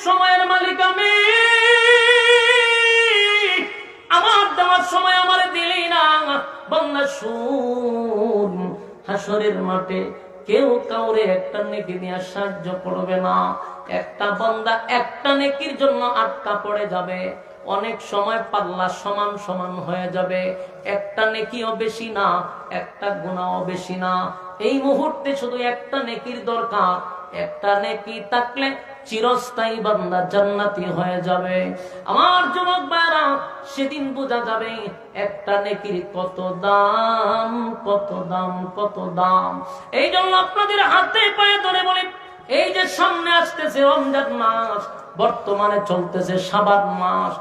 সময়ের মালিক আমি, আমার দেওয়ার সময় আমার দিলি না। বান্দা শুন, হাসরের মাঠে কেউ কাউরে একটা নেকি দিয়ে সাহায্য করবে না। একটা বান্দা একটা নেকির জন্য আটকা পড়ে যাবে। অনেক সময় পাল্লা সমান সমান হয়ে যাবে। একটা নেকিও বেশি না, একটা গুনাহও বেশি না। এই মুহূর্তে শুধু একটা নেকির দরকার। একটা নেকি থাকলে চিরস্থায়ী বান্দা জান্নাতি হয়ে যাবে। আমার যুবক ভাইরা, সেদিন বোঝা যাবে একটা নেকির কত দাম, কত দাম, কত দাম। এই জন্য আপনাদের হাতে পায়ে ধরে বলে, এই যে সামনে আসতেছে রমজান মাস, বর্তমানে চলতেছে শাবান মাস,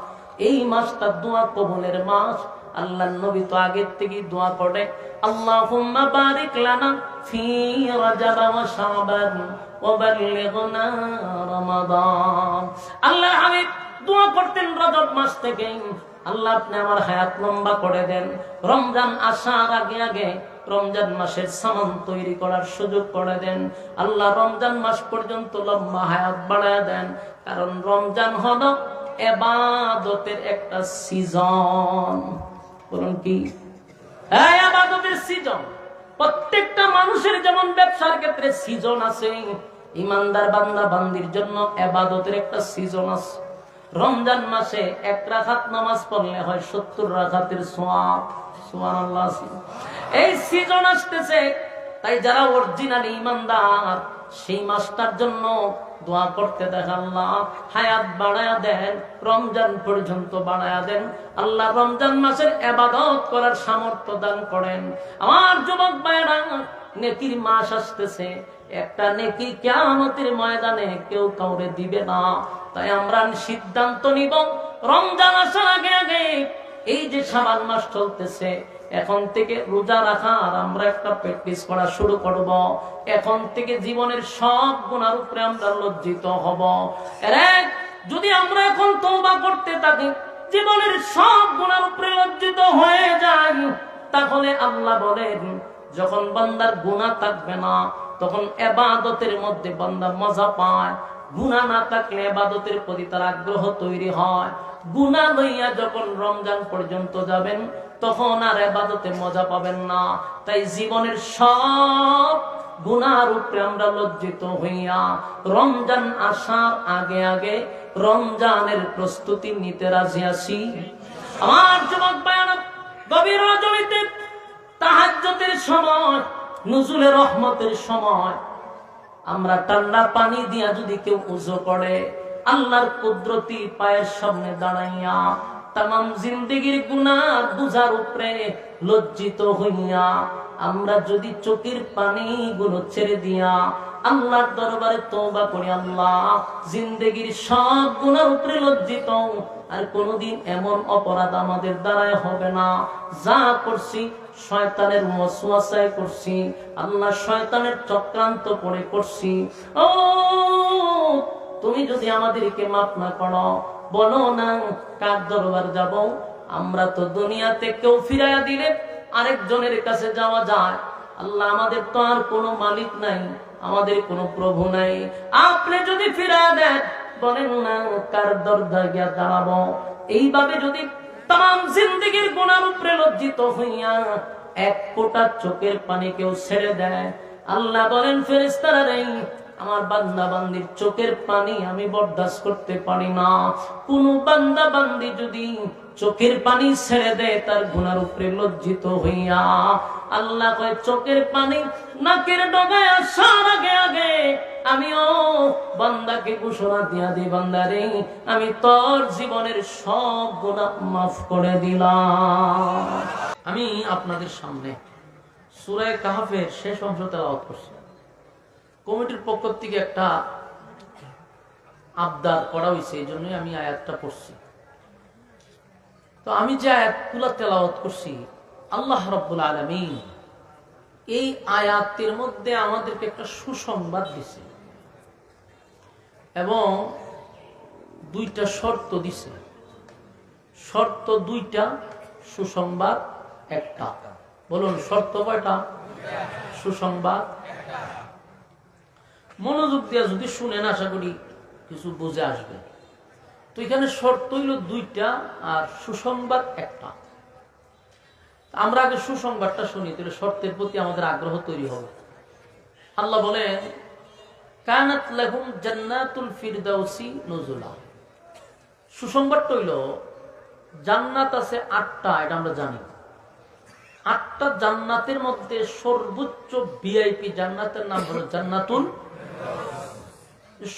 এই মাসটা দোয়া কবুলের মাস। আল্লাহর নবী তো আগের থেকে দোয়া করে, আল্লাহুম্মা বারিক লানা ফি রাজাব ওয়া শাবান ওয়া বাল্লিগনা রমাদান। আল্লাহর হাবিব দোয়া করতেন রজব মাস থেকে, আল্লাহ আপনি আমার হায়াত লম্বা করে দেন। রমজান আসার আগে আগে রমজান মাসের সামান তৈরি করার সুযোগ করে দেন। আল্লাহ রমজান মাস পর্যন্ত লম্বা হায়াত বাড়ায় দেন। কারণ রমজান হলো ইবাদতের একটা সিজন। বলুন কি? হ্যাঁ, ইবাদতের সিজন। প্রত্যেকটা মানুষের যেমন ব্যবসার ক্ষেত্রে সিজন আছে, ইমানদার বান্দা বান্দির জন্য ইবাদতের একটা সিজন আছে। রমজান মাসে এক রাকাত নামাজ পড়লে হয় 70 রাকাতের সওয়াব। সুবহানাল্লাহ। এই সিজন আসতেছে, তাই যারা অরিজিনাল ইমানদার সেই মাসটার জন্য দোয়া করতে দেন, আল্লাহ হায়াত বাড়ায়া দেন, রমজান পর্যন্ত বাড়ায়া দেন। আল্লাহ রমজান মাসের ইবাদত করার সামর্থ্য দান করেন। আমার যুবক ভাইরা, নেকির মাস আসতেছে। একটা নেকি কিয়ামতের ময়দানে কেউ কাউরে দিবে না। তাই আমরা সিদ্ধান্ত নিব, রমজান আসার আগে আগে এই যে শাবান মাস চলতেছে, এখন থেকে রোজা রাখার আমরা একটা প্র্যাকটিস করা শুরু করব। এখন থেকে জীবনের সব গুনার উপরে আমরা লজ্জিত হব। যদি আমরা এখন তওবা করতে থাকি, জীবনের সব গুনার উপরে লজ্জিত হয়ে যাই, তাহলে আল্লাহ বলেন, যখন বান্দার গুনাহ থাকবে না, তখন ইবাদতের মধ্যে বান্দা মজা পায়। গুনাহ না থাকলে ইবাদতের প্রতি তার আগ্রহ তৈরি হয়। গুনাহ লইয়া যখন রমজান পর্যন্ত যাবেন, তখন আর ইবাদতে মজা পাবেন না। তাই জীবনের সব গুনার উপরে আমরা লজ্জিত হইয়া রমজান আসার আগে আগে রমজানের প্রস্তুতি নিতে রাজি আছি। আমার যুবক ভাইরা, গভীর রজনীতে তাহাজ্জুদের সময়, নুজুলে রহমতের সময় আমরা ঠান্ডা পানি দিয়া যদি কেউ ওযু করে, আল্লাহর কুদরতি পায়ের সামনে দাঁড়াইয়া তামাম জিন্দেগির গুনাহ বুঝার উপরে লজ্জিত হইয়া আমরা যদি চোখের পানি গুলো ছেড়ে দিয়া আল্লাহর দরবারে তওবা করি, আল্লাহ জিন্দেগির সব গুনার উপরে লজ্জিত, আর কোনদিন এমন অপরাধ আমাদের দ্বারাই হবে না। যা করছি শয়তানের ওয়াসওয়াসায় করছি, আল্লাহ শয়তানের চক্রান্ত করে করছি। ও তুমি যদি আমাদেরকে মাফ না করো, বলো না কার দরবার যাব? আমরা তো দুনিয়াতে কেউ ফিরাইয়া দিলে আরেকজনের কাছে যাওয়া যায়। আল্লাহ আমাদের তো আর কোনো মালিক নাই, আমাদের কোনো প্রভু নাই। আপনি যদি ফিরাইয়া দেন, বলেন না কার দরজায় গিয়া দাঁড়াবো? এইভাবে যদি তাম জিন্দেগির গুনার উপরে লজ্জিত হইয়া এক ফোঁটা চোখের পানি কেউ ছেড়ে দেয়, আল্লাহ বলেন ফেরেশতারা রে, আমার বান্দা বান্দির চোখের পানি আমি বরদাস্ত করতে পারি না। কোন বান্দা বান্দি যদি চোখের পানি ছেড়ে দেয় তার গুনার উপরে লজ্জিত হইয়া, আল্লাহ কয় চোখের পানি নাকের ডগায় আসার আগে আগে আমিও বান্দাকে ঘোষণা দিয়া দিই, বান্দারে আমি তোর জীবনের সব গুনাহ মাফ করে দিলাম। আমি আপনাদের সামনে সূরা কাহফের শেষ অংশ তেলাওয়াত করছি। কমিটির পক্ষ থেকে একটা আবদার করা হয়েছে, এই জন্যই আমি আয়াতটা পড়ছি। তো আমি যে আয়াতগুলো তেলাওয়াত করছি, আল্লাহ রাব্বুল আলামিন এই আয়াতের মধ্যে আমাদেরকে একটা সুসংবাদ দিছে এবং দুইটা শর্ত দিছে। শর্ত দুইটা, সুসংবাদ একটা। বলুন শর্ত কয়টা? সুসংবাদ। মনোযোগ দিয়ে যদি শুনেন, আশা করি কিছু বুঝে আসবে। তো এখানে শর্ত হইল দুইটা আর সুসংবাদ একটা। আমরা আগে সুসংবাদটা শুনি, তাহলে শর্তের প্রতি আমাদের আগ্রহ তৈরি হবে। আল্লাহ বলেন কানাত লাহুম জান্নাতুল ফিরদাউসি নুজুলা। সুসংবাদটা হইল জান্নাত আছে 8টা, এটা আমরা জানি। 8টা জান্নাতের মধ্যে সর্বোচ্চ ভিআইপি জান্নাতের নাম হলো জান্নাতুল,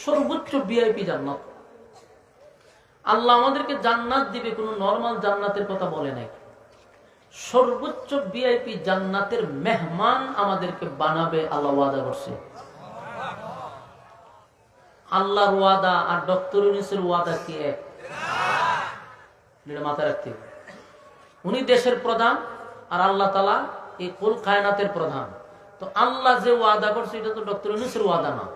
সর্বোচ্চ ভিআইপি জান্নাত। আল্লাহ আমাদেরকে জান্নাত দিবে, কোনো নরমাল জান্নাতের কথা বলে নাই। সর্বোচ্চ ভিআইপি জান্নাতের মেহমান আমাদেরকে বানাবে, আল্লাহ ওয়াদা করছে। আল্লাহর ওয়াদা আর ডক্টর ইউনূসের ওয়াদা কি এক? এটা মাথায় রাখতে হবে। উনি দেশের প্রধান আর আল্লাহ তাআলা এই কুল কায়নাতের প্রধান। তো আল্লাহ যে ওয়াদা করছে এটা তো ডক্টর ইউনূসের ওয়াদা না।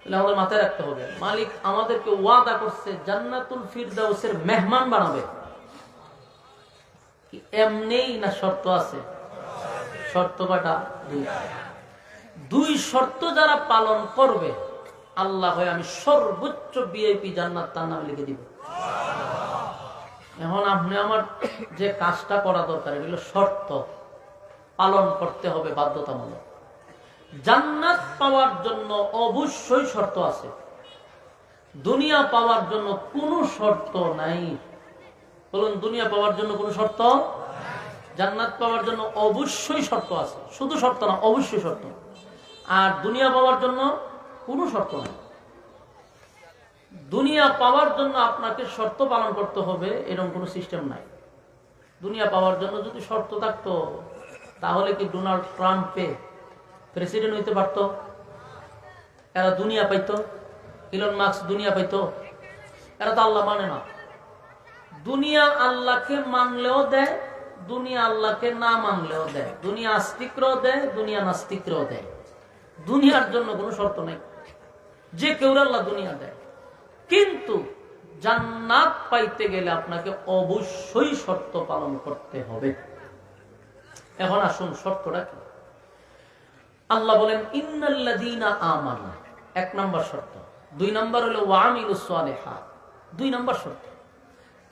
তাহলে আমাদের মাথায় রাখতে হবে মালিক আমাদেরকে ওয়াদা করছে জান্নাতুল ফিরদাউসের মেহমান বানাবে। এমনিই না শর্ত আছে? শর্ত কয়টা? দুই শর্ত যারা পালন করবে আল্লাহ হয় আমি সর্বোচ্চ ভিআইপি জান্নাত তার নামে লিখে দিব। এখন আপনি আমার যে কাজটা করা দরকার এগুলো শর্ত পালন করতে হবে বাধ্যতামূলক। জান্নাত পাওয়ার জন্য অবশ্যই শর্ত আছে, দুনিয়া পাওয়ার জন্য কোনো শর্ত নাই। বলুন দুনিয়া পাওয়ার জন্য কোনো শর্ত, জান্নাত পাওয়ার জন্য অবশ্যই শর্ত আছে। শুধু শর্ত না, অবশ্যই শর্ত। আর দুনিয়া পাওয়ার জন্য কোনো শর্ত নাই। দুনিয়া পাওয়ার জন্য আপনাকে শর্ত পালন করতে হবে এরকম কোনো সিস্টেম নাই। দুনিয়া পাওয়ার জন্য যদি শর্ত থাকতো তাহলে কি ডোনাল্ড ট্রাম্পে প্রেসিডেন্ট হইতে পারত? এরা দুনিয়া পাইতো? ইলন মাস্ক দুনিয়া পাইতো? এরা তো আল্লাহ মানে না। দুনিয়া আল্লাহকে মানলেও দেয়, দুনিয়া আল্লাহকে না মানলেও দেয়। দুনিয়া আস্তিকরাও দেয়, দুনিয়া নাস্তিকরাও দেয়। দুনিয়ার জন্য কোনো শর্ত নাই, যে কেউ আল্লাহ দুনিয়া দেয়। কিন্তু জান্নাত পাইতে গেলে আপনাকে অবশ্যই শর্ত পালন করতে হবে। এখন আসুন শর্তটা কি? আল্লাহ বলেন ইন্নাল্লাযীনা আমানু, 1 নম্বর শর্ত। 2 নম্বর হলো ওয়া আমিলুস সালিহাত, 2 নম্বর শর্ত।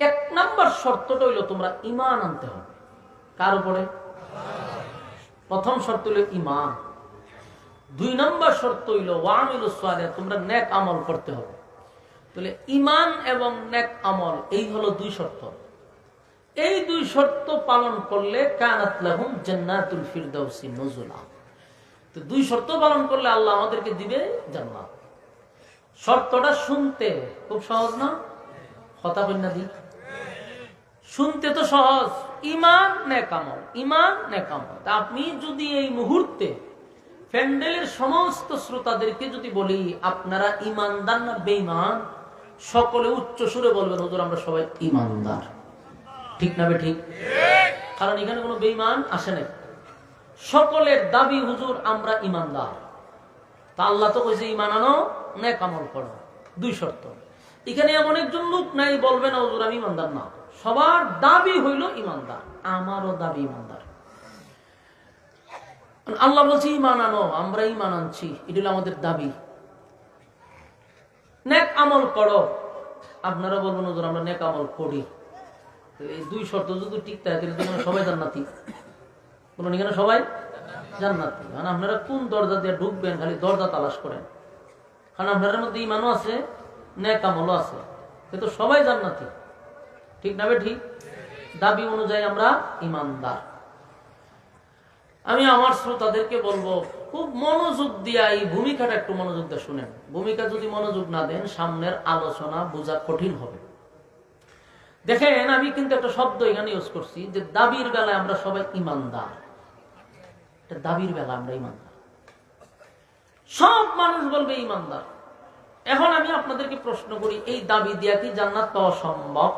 1 নম্বর শর্তটা হইলো তোমরা ঈমান আনতে হবে। কার উপরে? প্রথম শর্ত হলো ঈমান। 2 নম্বর শর্ত হইলো ওয়া আমিলুস সালিহাত, তোমরা নেক আমল করতে হবে। তাহলে ঈমান এবং নেক আমল এই হলো 2 শর্ত। এই 2 শর্ত পালন করলে কানাত লাহুম জান্নাতুল ফিরদাউসি নুজুলা। তো 2 শর্ত পালন করলে আল্লাহ আমাদেরকে দিবে জান্নাত। শর্তটা শুনতে খুব সহজ না? কথা বল না দি, শুনতে তো সহজ। ঈমান নেক আমল, ঈমান নেক আমল। তা আপনি যদি এই মুহূর্তে প্যান্ডেলের সমস্ত শ্রোতাদেরকে যদি বলি আপনারা ঈমানদার না বেঈমান, সকলে উচ্চ সুরে বলবেন হুজুর আমরা সবাই ঈমানদার। ঠিক না ঠিক? কারণ এখানে কোনো বেঈমান আসে নাই। সকলের দাবি হুজুর আমরা ঈমানদার। তা আল্লাহ তো কইছে ঈমান আনো, নেক আমল করো, 2 শর্ত। এখানে এমন একজন লোক নাই বলবে না হুজুর আমি ঈমানদার না। সবার দাবি হইল ঈমানদার। আমারও দাবি ঈমানদার। আল্লাহ বলছে ঈমান আনো, আমরা ঈমান আনছি, এটা হলো আমাদের দাবি। নেক আমল করো, আপনারা বলবেন হুজুর আমরা নেক আমল করি। এই 2 শর্ত যদি ঠিক থাকে তাহলে সবাই জান্নাতি। বলুন এখানে সবাই জান্নাতি। কারণ আপনারা কোন দরজা দিয়ে ঢুকবেন খালি দরজা তালাশ করেন। কারণ আপনাদের মধ্যে ঈমানও আছে, নেক আমলও আছে, কিন্তু সবাই জান্নাতি। ঠিক না ঠিক? দাবি অনুযায়ী আমরা ঈমানদার। আমি আমার শ্রোতাদেরকে বলবো খুব মনোযোগ দিয়া এই ভূমিকাটা একটু মনোযোগ দিয়ে শুনেন। ভূমিকা যদি মনোযোগ না দেন সামনের আলোচনা বোঝা কঠিন হবে। দেখেন আমি কিন্তু একটা শব্দ এখানে ইউজ করছি যে দাবির বেলায় আমরা সবাই ঈমানদার। দাবির বেলা আমরা ঈমানদার, সব মানুষ বলবে ঈমানদার। এখন আমি আপনাদেরকে প্রশ্ন করি এই দাবি দিয়া কি জান্নাত পাওয়া সম্ভব?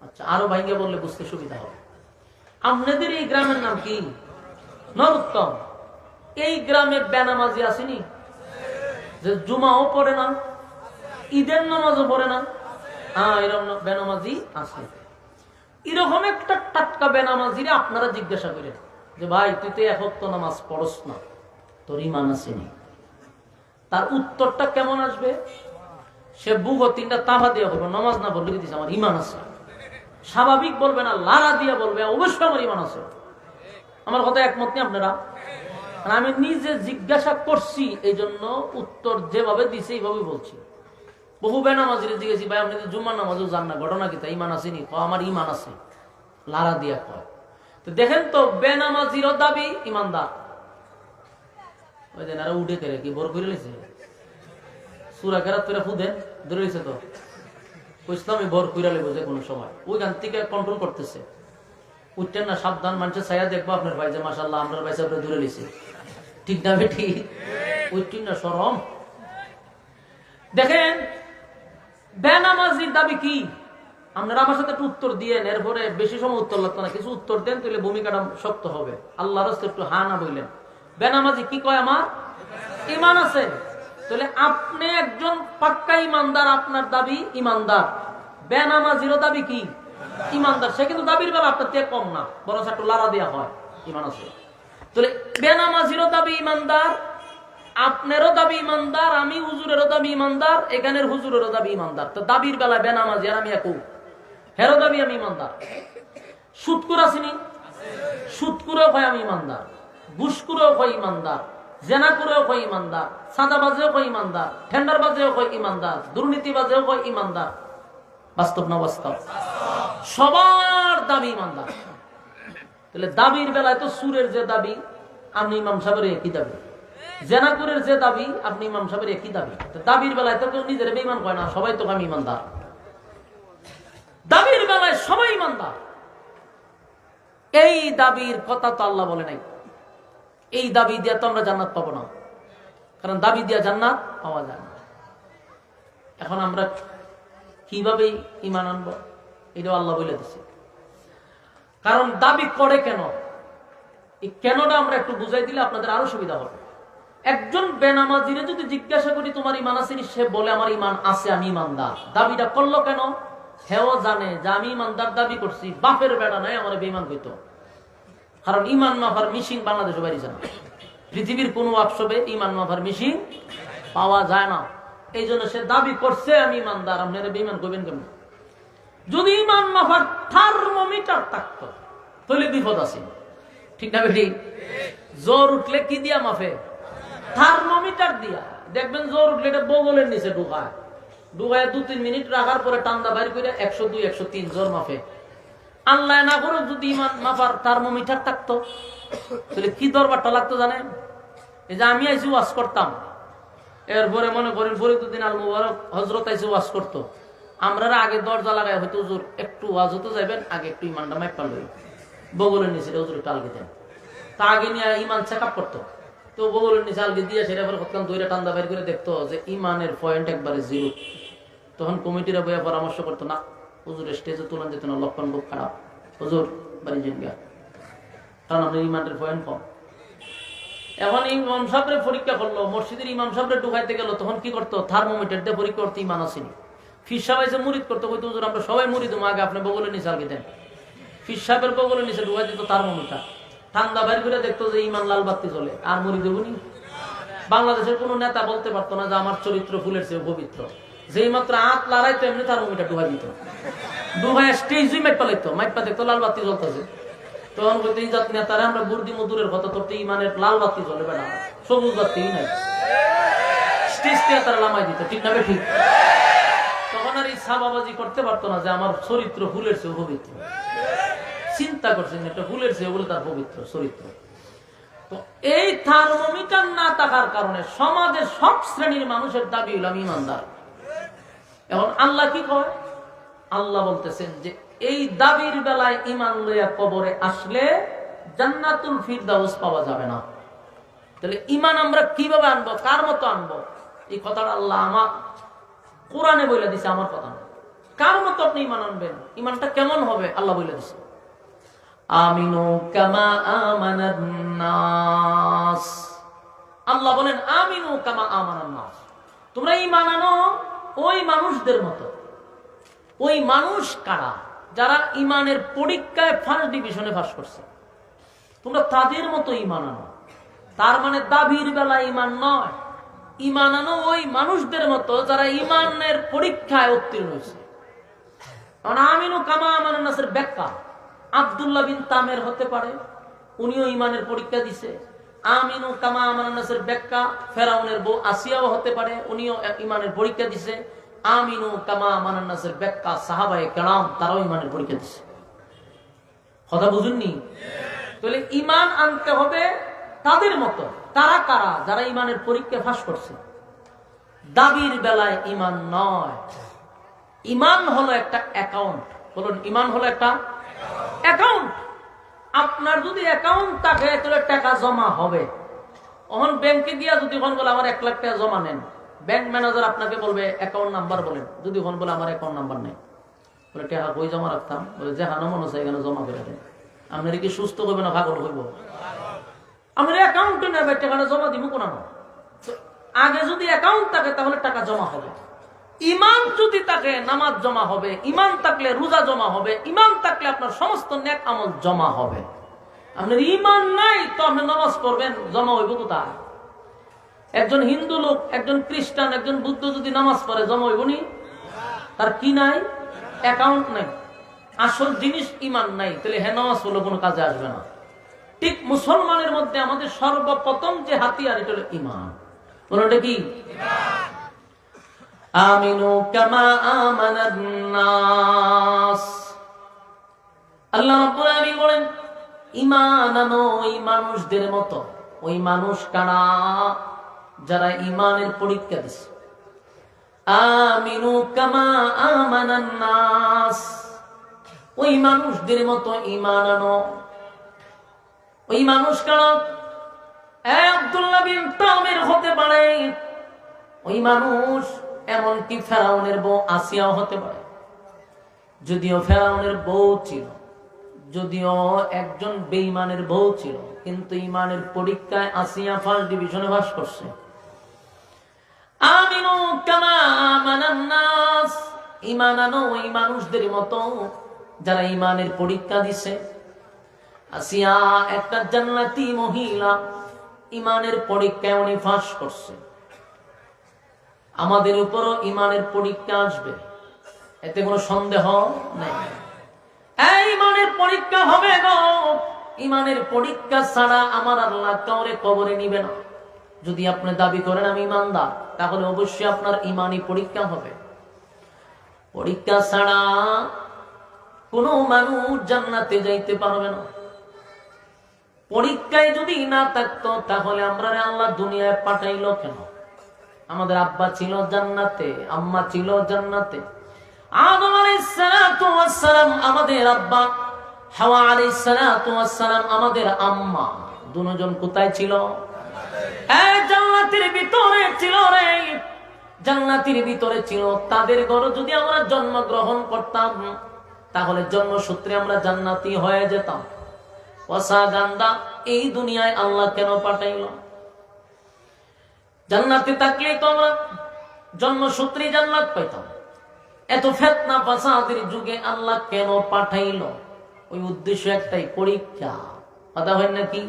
আচ্ছা আরো ভাইকে বললে বুঝতে সুবিধা হবে। আপনাদের এই গ্রামের নাম কি? নরোত্তম। এই গ্রামে বেনামাজি আসেনি যে জুমাও পড়ে না, ঈদের নামাজও পড়ে না? হ্যাঁ এরকম বেনামাজি আছে। এরকম একটা টাটকা বেনামাজিরে আপনারা জিজ্ঞাসা করেন যে ভাই তুই তো 1 ওয়াক্ত নামাজ পড়স না, তোর ঈমান আসেনি। তার উত্তরটা কেমন আসবে? সে বুকো 3টা তাফা দিয়ে বলবে নামাজ না পড়লে দিচ্ছে আমার ইমান আছে। স্বাভাবিক বলবে না, লারা দিয়ে বলবে অবশ্যই আমার ইমান আছে। আমার কথা একমত নেই আপনারা? আমি নিজে জিজ্ঞাসা করছি, এই জন্য উত্তর যেভাবে দিছে এইভাবে বলছি। বহু বেনামাজিরে জিজ্ঞেসি, ভাই আপনি তো জুম্মার নামাজও জান না, ঘটনা কি তা ইমান আসেনি? আমার ইমান আছে, লারা দিয়া কয়। তো দেখেন তো বেনামাজিরও দাবি ইমানদার। ওই দেন আরো উঠে কেড়ে কি ভোর করে লিছে সুরা কেরাত করে ফুদে ধরে লিছে তো ইসলামী ভোর কইরা লেবো যে কোনো সময় ওইখান থেকে কন্ট্রোল করতেছে। উঠতেন না, সাবধান, মানুষের ছায়া দেখবো আপনার ভাই যে মাশাআল্লাহ আপনার ভাই সাহেব দূরে লিছে, ঠিক না বেঠি? উঠতেন না, শরম। দেখেন বেনামাজির দাবি কি? আপনারা আমার সাথে একটু উত্তর দিয়ে এরপরে বেশি সময় উত্তর লাগতো না, কিছু উত্তর দেন তাহলে ভূমিকাটা শক্ত হবে। আল্লাহর রাস্তায় একটু হা না বললেন। বেনামাজি কি কয়? আমার ইমান আছে। তাহলে আপনি একজন পাক্কা ইমানদার, আপনার দাবি ইমানদার। বেনামাজিরও দাবি কি? ইমানদার। সে কিন্তু দাবির বেলা আপনার থেকে কম না, বরং একটু লাড়া দেওয়া হয়, ইমান আছে। তাহলে বেনামাজিরও দাবি ইমানদার, আপনারও দাবি ইমানদার, আমি হুজুরেরও দাবি ইমানদার, এখানের হুজুরেরও দাবি ইমানদার। তো দাবির বেলা বেনামাজি আর আমি একু, হেরো দাবি আমি ইমানদার। সুদকুর আসিনি, সুদকুরও হয় আমি ইমানদার, ঘুষকুরও হয় ইমানদার, জেনাকুরেও হয় ইমানদার, সাদাবাজেও হয় ইমানদার, টেন্ডারবাজেও হয় ইমানদার, দুর্নীতিবাজেও হয় ইমানদার। বাস্তব না বাস্তব? সবার দাবি ইমানদার। তাহলে দাবির বেলায় তো সুরের যে দাবি আপনি ইমাম সাহেবের একই দাবি, জেনাকুরের যে দাবি আপনি ইমাম সাহেবের একই দাবি। দাবির বেলায় তো কেউ নিজের বেঈমান কয় না, সবাই তো আমি ইমানদার। দাবির বেলায় সবাই ইমানদার। এই দাবির কথা তো আল্লাহ বলে নাই। এই দাবি দিয়া তো আমরা জান্নাত পাবো না, কারণ দাবি দিয়া জান্নাত পাওয়া যায় না। এখন আমরা কিভাবে ইমান আনবো? এটাও আল্লাহ বলে দিচ্ছে। কারণ দাবি করে কেন, এই কেনটা আমরা একটু বুঝাই দিলে আপনাদের আরো সুবিধা হবে। একজন বেনামাজিরে যদি জিজ্ঞাসা করি তোমার ইমান আছে, সে বলে আমার ইমান আছে, আমি ইমানদার। দাবিটা করলো কেন? হেও জানে যে আমি ইমানদার দাবি করছি, বাপের বেড়া নাই আমার বেঈমান হইতো। কারণ ইমান মাফার মিশিং বাংলাদেশে বাড়িছে না, পৃথিবীর কোন ওয়ার্কশপে ইমান মাফার মিশিং পাওয়া যায় না। এই জন্য সে দাবি করছে আমি ইমানদার। আপনারা বেঈমান করবেন কেমন? যদি ইমান মাফার থার্মোমিটার থাকতো তাহলে বিপদ আছে, ঠিক না বেটি? জ্বর উঠলে কি দিয়া মাফে? থার্মোমিটার দিয়া। দেখবেন জ্বর উঠলে এটা বগলের নিচে ঢুকায়, ঢুকায় 2-3 মিনিট রাখার পরে টান্দা বাইর করে 102, 103 জ্বর মাফে। আল্লাহ না করে যদি ইমান মাফার থার্মোমিটার থাকতো তাহলে কি দরবারটা লাগতো জানেন? এই যে আমি আইসি ওয়াশ করতাম, এরপরে মনে করেন ফরিদুদ্দিন আল মুবারক হজরত আইসি ওয়াশ করতো, আমরা আগে দরজা লাগাই হয়তো হুজুর একটু ওয়াজ হতে যাবেন, আগে একটু ইমানটা মাইপা লই, বগলের নিচে হুজুর একটু আলগে দেন। তা আগে নিয়ে ইমান চেক আপ করতো, তো বগলের নিচে আলগে দিয়ে সেটা কতক্ষণ দইটা টান্দা বাইর করে দেখতো যে ইমানের পয়েন্ট একবারে 0। তখন কমিটিরা বইয়া পরামর্শ করতো, না হুজুর স্টেজে তুলন যেত না, লক্ষণ খুব খারাপ, হুজুর বাড়ি যান গা, কারণ আপনার ইমানের পয়েন্ট কম। এখন ইমাম সাহেবের পরীক্ষা করলো, মসজিদের ইমাম সাহেবের ঢুকাইতে গেল, তখন কি করতো? থার্মোমিটার দিয়ে পরীক্ষা করতে, ইমান আসেনি। ফির সাহেব এসে মুরিদ করতো, কইতো হুজুর আমরা সবাই মুরিদ, আগে আপনি বগলের নিচে আলগে দেন। ফির সাহেবের বগলের নিচে ঢুকাই দিত থার্মোমিটার, ঠান্ডা বাইর করে দেখতো যে ইমান লাল বাতি চলে, আর মুড়ি দেবনি। বাংলাদেশের কোন নেতা বলতে পারতো না যে আমার চরিত্র ফুলের চেয়ে পবিত্র। যেই মাত্র হাত লড়াইতো এমনি থার্মোমিটার ঢুকাই দিত, ঢুকাই স্টেজই মাইপা লাগতো, মাইপা দেখতো লাল বাতি জ্বলতেছে। তখন বলতো এই জাত নেতারা আমরা বুর্দি মধুরের কথা, তোর তো ইমানের লাল বাতি জ্বলে বেড়া, সবুজ বাতি নাই, স্টেজ তারা লামাই দিত, ঠিক না ঠিক? তখন আর ইচ্ছা বাবাজি করতে পারতো না যে আমার চরিত্র ফুলের চেয়ে পবিত্র। চিন্তা করছেন একটা ফুলের চেয়ে বলে তার পবিত্র চরিত্র। তো এই থার্মোমিটার না থাকার কারণে সমাজের সব শ্রেণীর মানুষের দাবি হলো আমি ইমানদার। এখন আল্লাহ কি কয়? আল্লাহ বলতেছেন যে এই দাবির বেলায় ইমান লইয়া কবরে আসলে জান্নাতুল ফিরদাউস পাওয়া যাবে না। তাহলে ইমান আমরা কিভাবে আনবো, কার মতো আনবো? এই কথাটা আল্লাহ আমার কোরআনে বলে দিছে, আমার কথা না। কার মতো আপনি ইমান আনবেন, ইমানটা কেমন হবে আল্লাহ বলে দিছে। আমিনু কামা আমানান নাস, আল্লাহ বলেন আমিনু কামা আমানান নাস, তোমরা ঈমান আনো ওই মানুষদের মতো। ওই মানুষ কারা? যারা ঈমানের পরীক্ষায় ফার্স্ট ডিভিশনে পাস করছে, তোমরা তাদের মতো ঈমান আনো। তার মানে দাবির বেলা ঈমান নয়, ইমান আনো ওই মানুষদের মতো যারা ইমানের পরীক্ষায় উত্তীর্ণ হয়েছে। আমিনু কামা আমানুন নাসের ব্যাখ্যা আব্দুল্লাহ বিন তামের হতে পারে, উনিও ইমানের পরীক্ষা দিছে। আমিনু কামা আমানুন নাসের ব্যাখ্যা ফেরাউনের বউ আসিয়াও হতে পারে, উনিও ইমানের পরীক্ষা দিছে। আমিনু কামা আমানুন নাসের ব্যাখ্যা সাহাবায়ে কেরাম, তারাও ইমানের পরীক্ষা দিছে। কথা বুঝুননি? তাহলে ইমান আনতে হবে তাদের মতো। কারা কারা? যারা ইমানের পরীক্ষা পাস করছে। দাবির বেলায় ইমান নয়। ইমান হলো একটা অ্যাকাউন্ট। বলুন, ইমান হলো একটা অ্যাকাউন্ট। আপনার যদি অ্যাকাউন্ট থাকে তাহলে টাকা জমা হবে। তখন ব্যাংকে গিয়া যদি বলে আমার 1 লাখ টাকা জমা নেন, ব্যাংক ম্যানেজার আপনাকে বলবে অ্যাকাউন্ট নাম্বার বলেন। যদি বলে আমার অ্যাকাউন্ট নাম্বার নেই, বলে টাকা কই জমা রাখতাম, বলে যেখানে মনে চাই এখানে জমা করে দেন। আপনার কি সুস্থ করবে না পাগল হইব? আমার অ্যাকাউন্টে নেবে, টাকাটা জমা দিব কোন? আগে যদি অ্যাকাউন্ট থাকে তাহলে টাকা জমা হবে। ইমান যদি থাকে নামাজ জমা হবে, ইমান থাকলে রোজা জমা হবে, ইমান থাকলে আপনার সমস্ত নেক আমল জমা হবে। আপনার ইমান নাই তো আপনি নামাজ পড়বেন, জমা হইব কোথায়? একজন হিন্দু লোক, একজন খ্রিস্টান, একজন বুদ্ধ যদি নামাজ পড়ে জমা হইব নি? তার কি নাই? অ্যাকাউন্ট নাই। আসল জিনিস ইমান নাই, তাহলে হ্যাঁ নামাজ পড়লে কোনো কাজে আসবে না। ঠিক মুসলমানের মধ্যে আমাদের সর্বপ্রথম যে হাতিয়ার, এটা হলো ইমান। কোনটা কি? আমিনু কামা আমানান নাস। আল্লাহ রাব্বুল আলামিন বলেন ঈমান আনো ওই মানুষদের মতো। ওই মানুষ কারা? যারা ঈমানের পরীক্ষা দিছে। আমিনু কামা আমানান নাস, ওই মানুষদের মতো ঈমান আনো। ওই মানুষ কারা? আব্দুল্লাহ বিন তামের হতে পারে, ওই মানুষ এমনকি ফেরাউনের বউ আসিয়াও হতে পারে। যদিও ফেরাউনের বউ ছিল, যদিও একজন বেঈমানের বউ ছিল, কিন্তু ইমানের পরীক্ষায় আসিয়া ফার্স্ট ডিভিশনে পাস করছে। আমিনু কামা আমানান নাস, ঈমান আনো ওই মানুষদের মতো যারা ইমানের পরীক্ষা দিছে। আসিয়া একটা জান্নাতি মহিলা, ইমানের পরীক্ষায় উনি পাস করছে। আমাদের উপরও ইমানের পরীক্ষা আসবে, এতে কোনো সন্দেহ নেই। ইমানের পরীক্ষা হবে গো। ইমানের পরীক্ষা ছাড়া আমার আল্লাহ কাউরে কবরে নিবে না। যদি আপনি দাবি করেন আমি ইমানদার, তাহলে অবশ্যই আপনার ইমানি পরীক্ষা হবে। পরীক্ষা ছাড়া কোনো মানুষ জান্নাতে যাইতে পারবে না। পরীক্ষায় যদি না থাকতো তাহলে আমরা আল্লাহ দুনিয়ায় পাঠাইলো কেন? আমাদের আব্বা ছিল জান্নাতে, আম্মা ছিল জান্নাতে। আদম আলাইহিস সালাতু ওয়াস সালাম আমাদের আব্বা, হাওয়া আলাইহিস সালাতু ওয়াস সালাম আমাদের আম্মা। দুজন কোথায় ছিল? জান্নাতের ভিতরে ছিল রে। জান্নাতের ভিতরে ছিল। তাদের ঘরে যদি আমরা জন্মগ্রহণ করতাম তাহলে জন্মসূত্রে আমরা জান্নাতি হয়ে যেতাম। ওয়াসা গান্দা এই দুনিয়ায় আল্লাহ কেন পাঠাইলো? জান্নাতে থাকলে তো আমরা জন্মসূত্রে জান্নাত পাইতাম। এত ফিতনা ফাসাদের যুগে আল্লাহ কেন পাঠাইলো? ওই উদ্দেশ্য একটাই, পরীক্ষা। কথা হয় নাকি?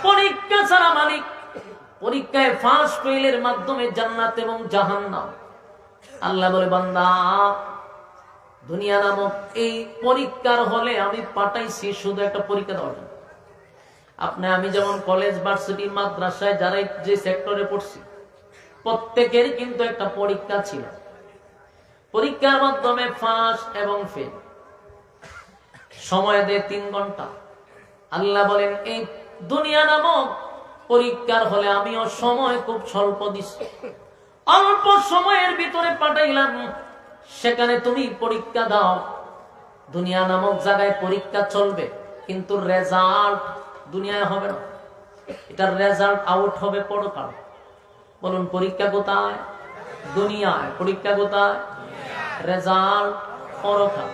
পরীক্ষা ছাড়া মালিক, পরীক্ষায় ফাঁস ফেলের মাধ্যমে জান্নাত এবং জাহান্নাম। আল্লাহ বলে বান্দা দুনিয়া নামক এই পরীক্ষার হলে আমি পাঠাইছি শুধু একটা পরীক্ষা দেওয়ার জন্য। আপনি আমি যেমন কলেজ, ভার্সিটি, মাদ্রাসায় যারা যে সেক্টরে পড়ছি প্রত্যেকের কিন্তু একটা পরীক্ষা ছিল। পরীক্ষার মাধ্যমে ফাঁস এবং ফেল। সময় দেয় 3 ঘন্টা। আল্লাহ বলেন এই দুনিয়া নামক পরীক্ষার হলে আমিও সময় খুব স্বল্প দিচ্ছি, অল্প সময়ের ভিতরে পাঠাইলাম। সেখানে তুমি পরীক্ষা দাও। দুনিয়া নামক জায়গায় পরীক্ষা চলবে, কিন্তু রেজাল্ট দুনিয়ায় হবে না। এটার রেজাল্ট আউট হবে পরকাল। বলুন পরীক্ষা কোথায়? দুনিয়ায়। পরীক্ষা কোথায়? রেজাল্ট পরকাল।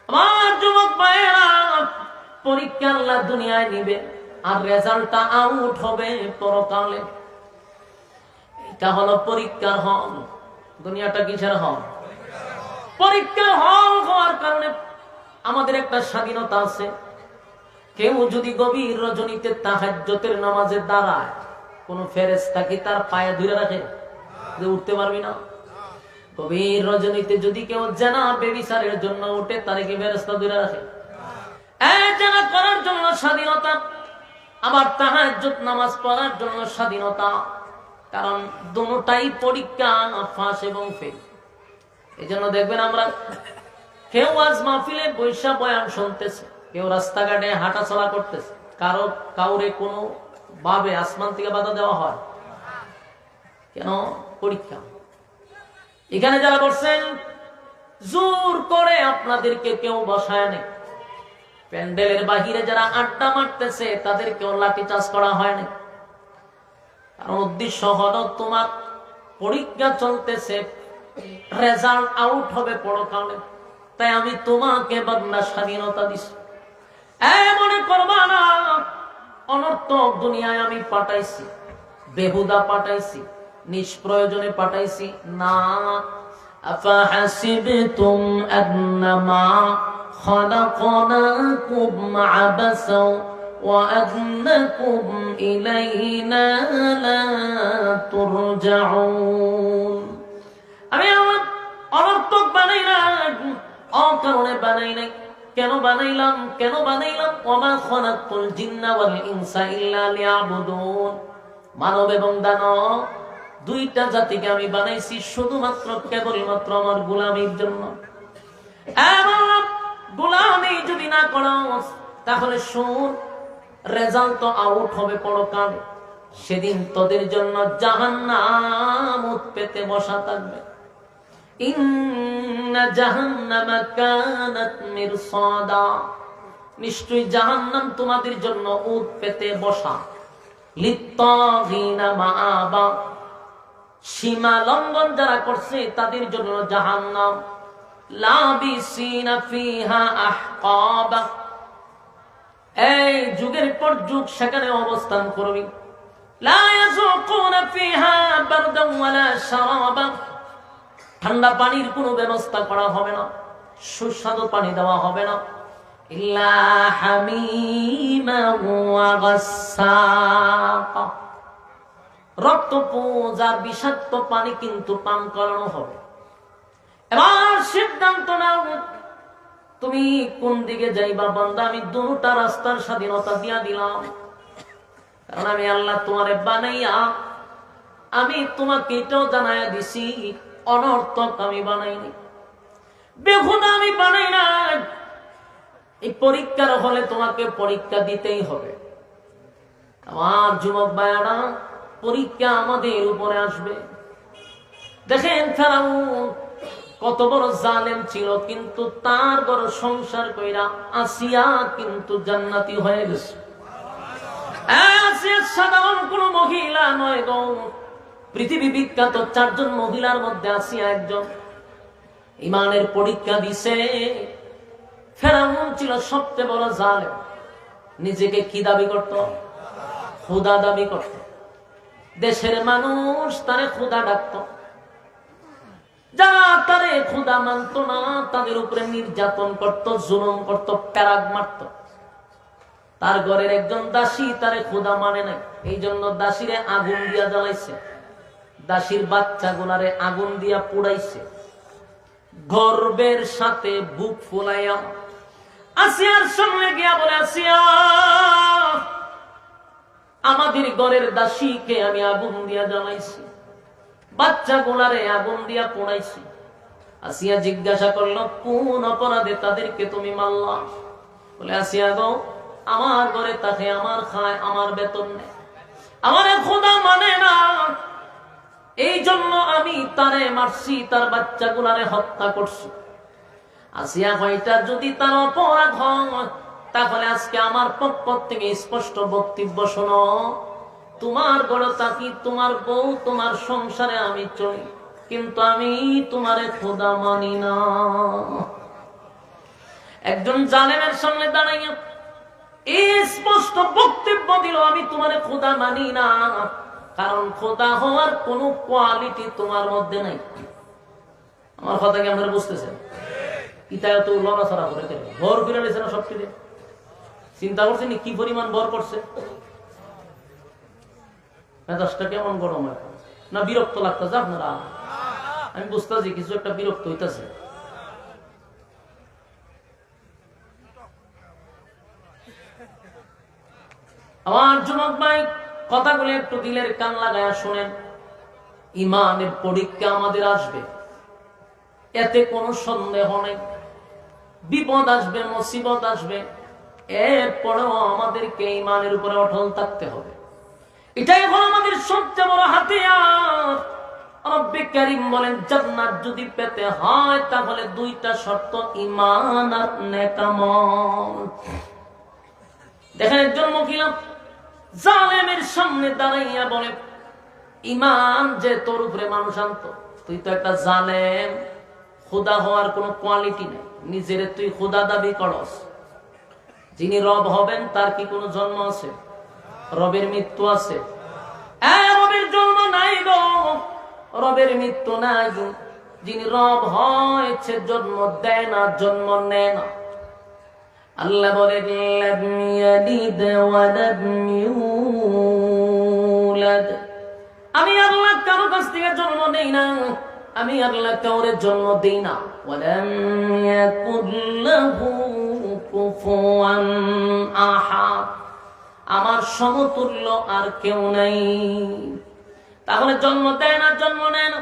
আমার যুবক ভাইয়েরা, পরীক্ষা আল্লাহ দুনিয়ায় নিবে আর রেজাল্টটা আউট হবে পরকালে। এটা হলো পরীক্ষার হল। দুনিয়াটা কিসের হল? পরীক্ষার হল হওয়ার কারণে আমাদের একটা স্বাধীনতা আছে। কেউ যদি গভীর রজনীতে তাহাজ্জুদের নামাজে দাঁড়ায়, কোন ফেরেশতা কি তার পায়ে ধরে রাখে যে উঠতে পারবি না? গভীর রজনীতে যদি কেউ জানা বেবিচারের জন্য উঠে, তারে কি ফেরেশতা ধরে রাখে? জানা করার জন্য স্বাধীনতা, আবার তাহাজ্জুদ নামাজ পড়ার জন্য স্বাধীনতা। কারণ দুটোটাই পরীক্ষা, ফাঁস এবং ফেল। এই জন্য দেখবেন আমরা কেউ আজ মাহফিলে বৈশা বয়ান শুনতেছে, কেউ রাস্তাঘাটে হাঁটাচলা করতেছে, কাউরে কোনো ভাবে আসমান থেকে বাধা দেওয়া হয় কেন? পরীক্ষা। এখানে যারা করছেন জোর করে আপনাদেরকে কেউ বসায় নেই। প্যান্ডেলের বাহিরে যারা আড্ডা মারতেছে তাদেরকেও লাঠিচার্জ করা হয়নি। কারণ উদ্দেশ্য হলো তোমার পরীক্ষা চলতেছে, রেজাল্ট আউট হবে পরকালে। তাই আমি তোমাকে বান্দা স্বাধীনতা দিছি। মনে করবা না অনর্থক দুনিয়ায় আমি পাঠাইছি, বেহুদা পাঠাইছি, নিষ্প্রয়োজনে পাঠাইছি না। আফাহাসিবতুম আন্নামা খালাকনাকুম আবাসা ওয়া আন্নাকুম ইলাইনা লা তুরজাউন। আমি অনর্থক বানাই না, অকারণে বানাই নাই। কেন বানাইলাম? ওমা খালাকতুল জিন্না ওয়াল ইনসা ইল্লা লিয়াবুদুন। মানব এবং দানব দুইটা জাতিকে আমি বানাইছি শুধুমাত্র কেবলমাত্র আমার গোলামির জন্য। গোলামি যদি না করো তাহলে শুন, রেজাল্ট তো আউট হবে পরকালে। সেদিন তোদের জন্য জাহান্নাম উৎপেতে বসা থাকবে। ইন্না জাহান্নামা কানাত মিরসাদা, নিশ্চয়ই জাহান্নাম তোমাদের জন্য উৎপেতে বসা। লিত্তাগিনা মাআবা, সীমা লঙ্ঘন যারা করছে তাদের জন্য জাহান্নাম। লাবিসিনা ফিহা আহকাবা, এই যুগের পর যুগ সেখানে অবস্থান করবি। লা ইয়াযুকুনা ফিহা বারদান ওয়ালা শারাবা, ঠান্ডা পানির কোনো ব্যবস্থা করা হবে না, সুস্বাদু পানি দেওয়া হবে না। ইল্লা হামিমা ওয়া গাসসাকা, রক্তপুঞ্জ আর বিষাক্ত পানি কিন্তু পান করানো হবে। এবার সিদ্ধান্ত নাও তুমি কোন দিকে যাইবা। বান্দা আমি দুটা রাস্তার স্বাধীনতা দিয়া দিলাম। কারণ আমি আল্লাহ তোমারে বানাইয়া আমি তোমাকে এটাও জানাইয়া দিছি, অনর্থক আমি বানাইনি, বেহুদা আমি বানাই নাই। এই পরীক্ষার হলে তোমাকে পরীক্ষা দিতেই হবে। আমার যুবক ভাইয়ারা, পরীক্ষা আমাদের উপরে আসবে। দেখেন ফেরাউন কত বড় জালেম ছিল, কিন্তু তার বড় সংসার কইরা আসিয়া কিন্তু জান্নাতি হয়ে গেছে। আসিয়া সাধারণ কোন মহিলা নয় গো, পৃথিবী বিখ্যাত 4 জন মহিলার মধ্যে আসিয়া একজন। ইমানের পরীক্ষা দিছে। ফেরাউন ছিল সবচেয়ে বড় জালেম। নিজেকে কি দাবি করত? খোদা দাবি করত। দেশের মানুষ তারে খোদা ডাকত। যারা তারে খোদা মানত না তাদের উপরে নির্যাতন করত, জুলুম করত, প্যারাগ মারত। তার ঘরের একজন দাসী তারে খোদা মানে নাই, এই জন্য দাসীরে আগুন দিয়া জ্বালাইছে, দাসীর বাচ্চা গুলারে আগুন দিয়া পুড়াইছে। গর্বের সাথে বুক ফুলাইয়া আসিয়ার সামনে গিয়া বলে, আসিয়া আমাদের ঘরের দাসীকে আমি আগুন দিয়া জ্বালাইছি, বাচ্চা গুলারে আগুন দিয়া পোড়াইছি। আসিয়া জিজ্ঞাসা করলো, কোন অপরাধে তাদেরকে তুমি মারলা? বলে, আসিয়া গো, আমার ঘরে তাকে আমার খায়, আমার বেতন নেই, আমার খোদা মানে না, এই জন্য আমি তারে মারছি, তার বাচ্চা গুলারে হত্যা করছি। আসিয়া কয়টা যদি তার অপরাধ হয় তাহলে আজকে আমার পক্ষ থেকে স্পষ্ট বক্তব্য শোনো, তোমার ঘরে থাকি, তোমার বউ, তোমার সংসারে আমি চলি, কিন্তু আমি তোমারে খোদা মানি না। একজন জালেমের সামনে দাঁড়াইয়া স্পষ্ট বক্তব্য দিল, আমি তোমারে খোদা মানি না, কারণ খোদা হওয়ার কোন কোয়ালিটি তোমার মধ্যে নাই। আমার কথা কি আপনারা বুঝতেছেন? ইতায় তো লড়াছড়া করে ভর করে নিয়েছে না সবকিছু। চিন্তা করছেন কি পরিমাণ ভর করছে? মেজাজটা কেমন গরম এখন না বিরক্ত লাগতেছে আপনারা? আমি বুঝতেছি কিছু একটা বিরক্ত হইতেছে। আমার যুবক ভাই, কথাগুলো একটু দিলের কান লাগায়া শুনেন। ইমানের পরীক্ষা আমাদের আসবে, এতে কোনো সন্দেহ নেই। বিপদ আসবে, মুসিবত আসবে, এরপরেও আমাদেরকে ইমানের উপরে অটল থাকতে হবে। এটাই এখন আমাদের সবচেয়ে বড় হাতিয়ার। রব্বে কারীম বলেন, জান্নাত যদি পেতে হয় তাহলে দুইটা শর্ত, ঈমান আর নেক আমল। দেখেন একজন মহিলা জালেমের সামনে দাঁড়াইয়া বলে, ঈমান যে তোর উপরে মানুষ আনতো, তুই তো একটা জালেম, খোদা হওয়ার কোনো কোয়ালিটি নেই, নিজের তুই খোদা দাবি করস। যিনি রব হবেন তার কি কোনো জন্ম আছে? রবের মৃত্যু আছে? রবের জন্ম নাই গো, রবের মৃত্যু নাই গো। যিনি রব হয়েছে জন্ম দেয় না, জন্ম নেয় না। আল্লাহ বলেন, লাম ইয়ালিদ ওয়া লাম ইউলাদ। আমি আল্লাহ কারো কাছ থেকে জন্ম নেই না, আমি আল্লাহ কাউরে জন্ম দেই না। ওয়ালাম ইয়াকুল লাহু কুফুয়ান আহাদ, আমার সমতুল্য আর কেউ নাই। তাহলে জন্ম দেয় না, জন্ম নেয় না।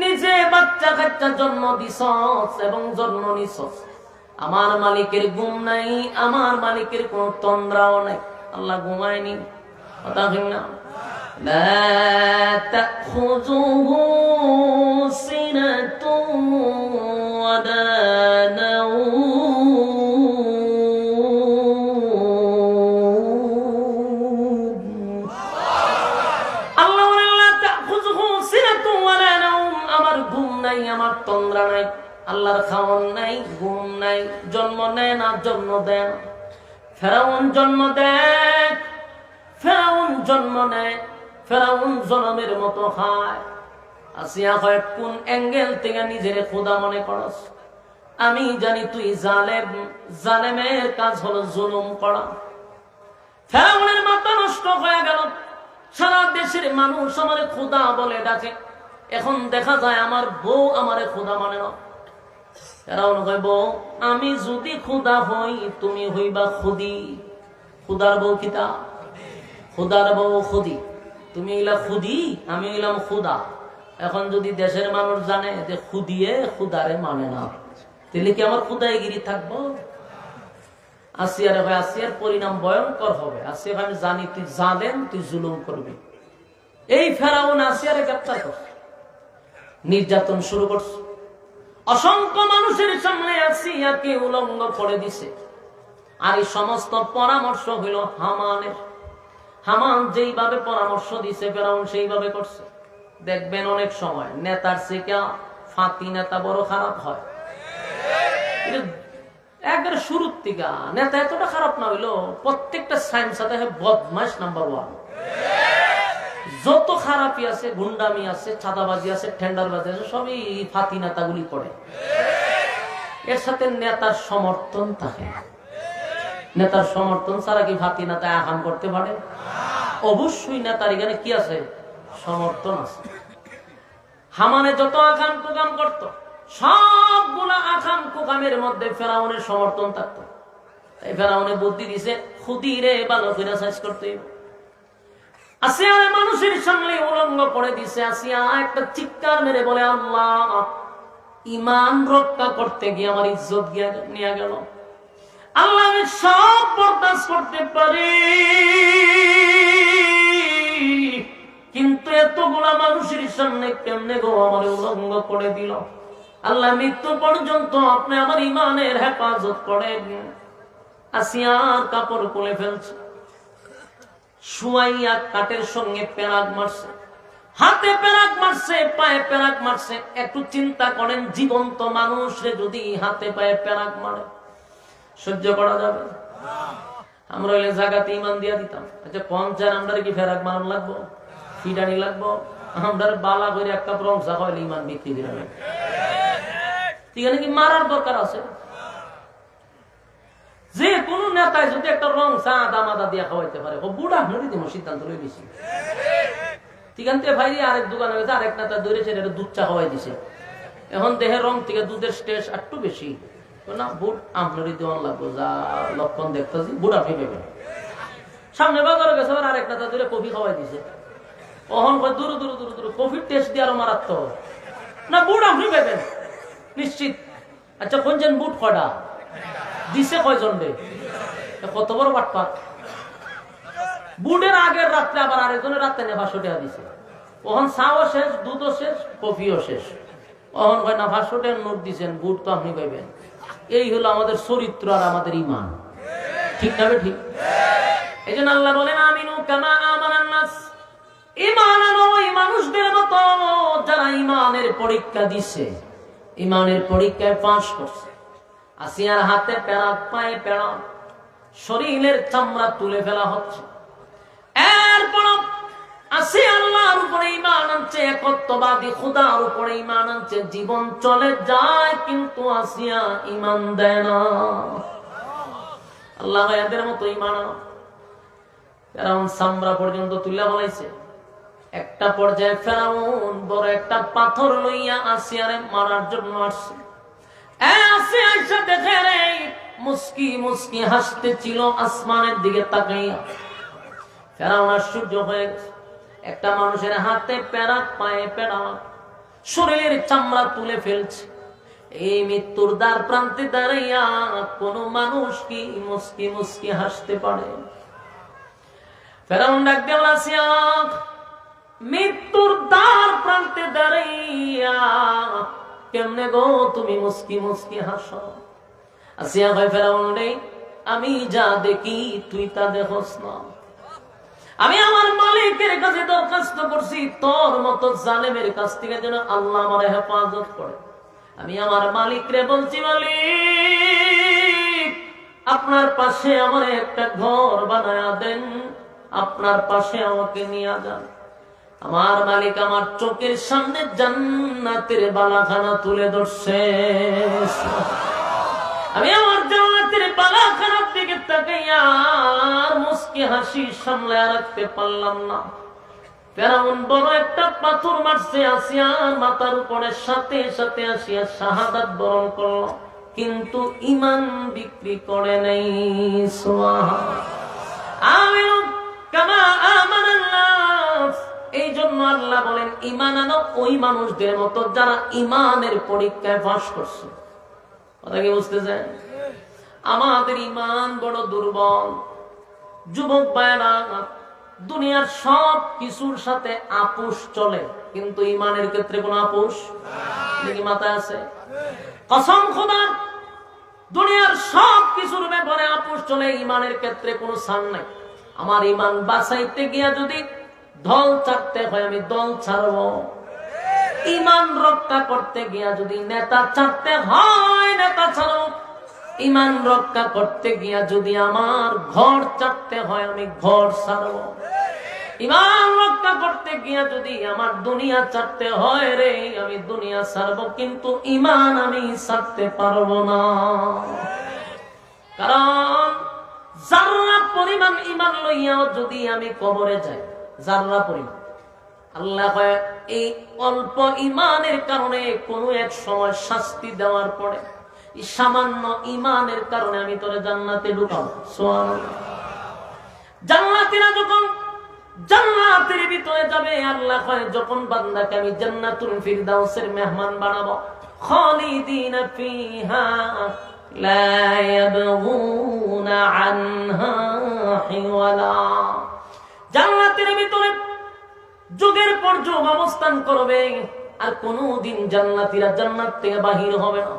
নিজে বাচ্চা কাচ্চা জন্ম দিছস এবং জন্ম নিছস, আমার মালিকের ঘুম নাই, আমার মালিকের কোন তন্দ্রাও নাই। আল্লাহ ঘুমায়নি, কথা হয় না। লা তাখুযুহু সিনাতুন ওয়ালা নাওম। আল্লাহ বলেন, লা তাখুযুহু সিনাতুন ওয়ালা নাওম, আমার ঘুম নাই, আমার তন্দ্রা নাই। আল্লাহর খাওয়ান নাই, ঘুম নাই, জন্ম নেয় না, জন্ম দেয় না। ফেরাউন জন্ম দেয়, ফেরাউন জন্ম নেয়, ফেরাউন জনমের মতো খায়। আসিয়া হয়, কোন অ্যাঙ্গেল থেকে নিজের খোদা মনে করস? আমি জানি তুই জালেম, জালেমের কাজ হলো জুলুম করা। ফেরাউনের মাথা নষ্ট হয়ে গেল। সারা দেশের মানুষ আমারে খোদা বলে ডাকে। এখন দেখা যায় আমার বউ আমারে খোদা মানে না। ফেরাউন কয়, বউ আমি যদি খোদা হই, তুমি হইবা খুদি। খুদার বউ কিতা? খুদার বউ খুদি। তুমি হইলা খুদি, আমি হইলাম খুদা। এখন যদি দেশের মানুষ জানে যে খুদিয়ে খুদারে মানে না, তাহলে কি আমার খুদাইগিরি থাকবো? আসিয়ারে হয়, আসিয়ার পরিণাম ভয়ঙ্কর হবে। আসিয়া আমি জানি তুই জালেম, তুই জুলুম করবি। এই ফেরাউন আসিয়ারে গ্রেফতার করছে, নির্যাতন শুরু করছে। অসংখ্য মানুষের সামনে আসিয়াকে উলঙ্গ করে দিছে। আর এই সমস্ত পরামর্শ হইল হামানের। হামান যেইভাবে পরামর্শ দিছে ফেরাউন সেইভাবে করছে। দেখবেন অনেক সময় নেতার থেকে ফাঁকি নেতা বড় খারাপ হয়। একবার শুরুর থেকে নেতা এতটা খারাপ না হইলো, প্রত্যেকটা সাইন সাথে বদমাইশ নাম্বার 1। যত খারাপই আছে, গুন্ডামি আছে, চাঁদাবাজি আছে, টেন্ডারবাজি আছে, সবই ফাঁকি নেতাগুলি করে। এর সাথে নেতার সমর্থন থাকে। নেতার সমর্থন ছাড়া কি ফাঁকি নেতা আহাম করতে পারে? অবশ্যই নেতার এখানে কি আছে? সমর্থন আছে। হামানে যত আকাম কুকাম করত, সবগুলা আকাম কুকামের মধ্যে ফেরাউনের সমর্থন থাকতো। তাই ফেরাউনে বুদ্ধি দিছে, খুদিরে ভালো করে সাইজ করতে। আসিয়া মানুষের সামনে উলঙ্গ করে দিছে। আসিয়া একটা চিৎকার মেরে বলে, আল্লাহ, ঈমান রক্ষা করতে গিয়ে আমার ইজ্জত নিয়ে গেল। আল্লাহ, আমি সব বরদাস্ত করতে পারি, কিন্তু এতগুলা মানুষের সামনে কেমনে গো আমার উলঙ্গ করে দিল। আল্লাহ, মৃত্যু পর্যন্ত আপনি আমার ঈমানের হেফাজত করেন। আসিয়ার কাপড় খুলে ফেলছে, শুয়াইয়া কাঠের সঙ্গে পেরাক মারছে, হাতে পেরাক মারছে, পায়ে পেরাক মারছে। একটু চিন্তা করেন, জীবন্ত মানুষরে যদি হাতে পায়ে পেরাক মারে সহ্য করা যাবে? আমরা হইলে জায়গাতে ইমান দিয়া দিতাম। আচ্ছা, পঞ্চায়েত আমরা কি ফেরাক মারণ লাগবো, ফিডানি লাগবো? আমরা বালা করে একটা প্রংসা হইলে ইমান বিক্রি দিলাম। এখানে কি মারার দরকার আছে? যে কোন কোন নেতায় যদি একটা রং চা দামাদা দিয়ে খাওয়াইতে পারে, ও বুড়া আপনারই দিব সিদ্ধান্ত লই দিছি। ঠিকান থেকে ভাই আরেক দোকানে গেছে, আরেক নেতা ধরেছে এটা দুধ চা খাওয়াই দিছে। এখন দেহের রং থেকে দুধের স্টেজ একটু বেশি, না বুট আপনারই দেওয়ান লাগবো, যা লক্ষণ দেখতেছি বুট আপনি পেবেন। সামনে বাজারে গেছে আরেক নেতা ধরে কফি খাওয়াই দিছে। অহন দূর দূর দূর দূর কফির টেস্ট দিয়ে আরো মারাত্মক, না বুট আপনি পেবেন নিশ্চিত। আচ্ছা কোনজন বুট কটা দিছে, কয়জন রে, কত বড় বাটপাত। বুটের আগের রাত্রে আবার আরেকজনের রাত্রে নেবা টাকা দিছে। ওহন চাও শেষ, দুধও শেষ, কফিও শেষ। অহন কয় না 500 টাকার নোট দিচ্ছেন, বুট তো আপনি পাইবেন। এই হলো আমাদের চরিত্র আর আমাদের ইমান, ঠিক না ঠিক? এই জন্য আল্লাহ বলেন আমিনু কামা আমানান নাস, ঈমান আনো ওই মানুষদের মতো যারা ঈমানের পরীক্ষা দিছে, ঈমানের পরীক্ষায় পাস করছে। আসিয়ার হাতে পেরাক, পায়ে পেরাক, শরীরের চামড়া তুলে ফেলা হচ্ছে। এরপর আসি আল্লাহর উপরে ঈমান আনছে, একত্ববাদী খোদার উপরে ঈমান আনছে, জীবন চলে যায় কিন্তু আসিয়া ঈমান দেয় না। আল্লাহ এদের মতো ঈমান আনো। ফেরাউন চামড়া পর্যন্ত তুলে বলাইছে। একটা পর্যায়ে ফেরাউন বড় একটা পাথর লইয়া আসিয়ারে মারার জন্য আসছে। আসিয়া এসে দেখে রে মুস্কি মুস্কি হাসতে ছিল আসমানের দিকে তাকাইয়া। ফেরাউন আশ্চর্য হয়ে গেছে, একটা মানুষের হাতে পেরাক, পায়ে পেরাক, শরীরের চামড়া তুলে ফেলছে। এই মৃত্যুর দ্বার প্রান্তে দাঁড়াইয়া কোন মানুষ কি মুস্কি মুস্কি হাসতে পারে? ফেরাউন ডাক দেওয়া আসিয়া, মৃত্যুর দ্বার প্রান্তে দাঁড়াইয়া কেমনে গো তুমি মুস্কি মুস্কি হাসো? আসিয়া ভাই ফেরাউন রে, আমি যা দেখি তুই তা দেখোস না। আমি আমার মালিকের কাছে দরখাস্ত করছি তোর মতো জালেমের কাছ থেকে যেন আল্লাহ আমার হেফাজত করে। আমি আমার মালিকরে বলছি, মালিক আপনার পাশে আমার একটা ঘর বানায়া দেন, আপনার পাশে আমাকে নিয়ে যান। আমার মালিক আমার চোখের সামনে জান্নাতের বালাখানা তুলে ধরছে। আমি আমার জান্নাতের বালাখানার দিকে তাকাইয়া আর মুস্কি হাসি সামলে রাখতে পারলাম না। ফেরাউন বড় একটা পাথর মারছে আসিয়া মাথার উপরে, সাথে সাথে আসিয়া শাহাদাত বরণ করল, কিন্তু ঈমান বিক্রি করে নাই। আমিনু কামা আমানান নাস। এই জন্য আল্লাহ বলেন ঈমান আনো ওই মানুষদের মতো যারা ঈমানের পরীক্ষায় পাস করছে। কথা কি বুঝতেছেন? আমাদের ঈমান বড় দুর্বল। যুবক ভাইরা, দুনিয়ার সব কিছুর সাথে আপোষ চলে, কিন্তু ঈমানের ক্ষেত্রে কোনো আপোষ নাকি মাথায় আছে? কসম খোদার, দুনিয়ার সব কিছুর ব্যাপারে আপোষ চলে, ঈমানের ক্ষেত্রে কোনো ছাড় নাই। আমার ঈমান বাঁচাইতে গিয়া যদি দল ছাড়তে হয় আমি দল ছাড়ব, ঈমান রক্ষা করতে গিয়া যদি নেতা ছাড়তে হয় নেতা ছাড়ব, ঈমান রক্ষা করতে গিয়া যদি আমার ঘর ছাড়তে হয় আমি ঘর ছাড়ব, ঈমান রক্ষা করতে গিয়া যদি আমার দুনিয়া ছাড়তে হয় রে আমি দুনিয়া ছাড়ব, কিন্তু ঈমান আমি ছাড়তে পারবো না। কারণ যারা পরিমাণ ঈমান লইয়াও যদি আমি কবরে যাই, যারা পরিমাণ, আল্লাহ এই অল্প ঈমানের কারণে কোন এক সময় শাস্তি দেওয়ার পরে সামান্য ঈমানের কারণে আমি তোরে জান্নাতে ঢুকাবো। সুবহানাল্লাহ। জান্নাতীরা যখন জান্নাতের ভিতরে যাবে, আল্লাহ কয় যখন বান্দাকে আমি জান্নাতুল ফিরদাউসের মেহমান বানাবো, খালিদিনা ফিহা লা ইয়াবগুনা আনহা হিওয়ালা। জান্নাতের ভিতরে যুগের পর যুগ অবস্থান করবে, আর কোনদিন জান্নাতীরা জান্নাত থেকে বাহির হবে না।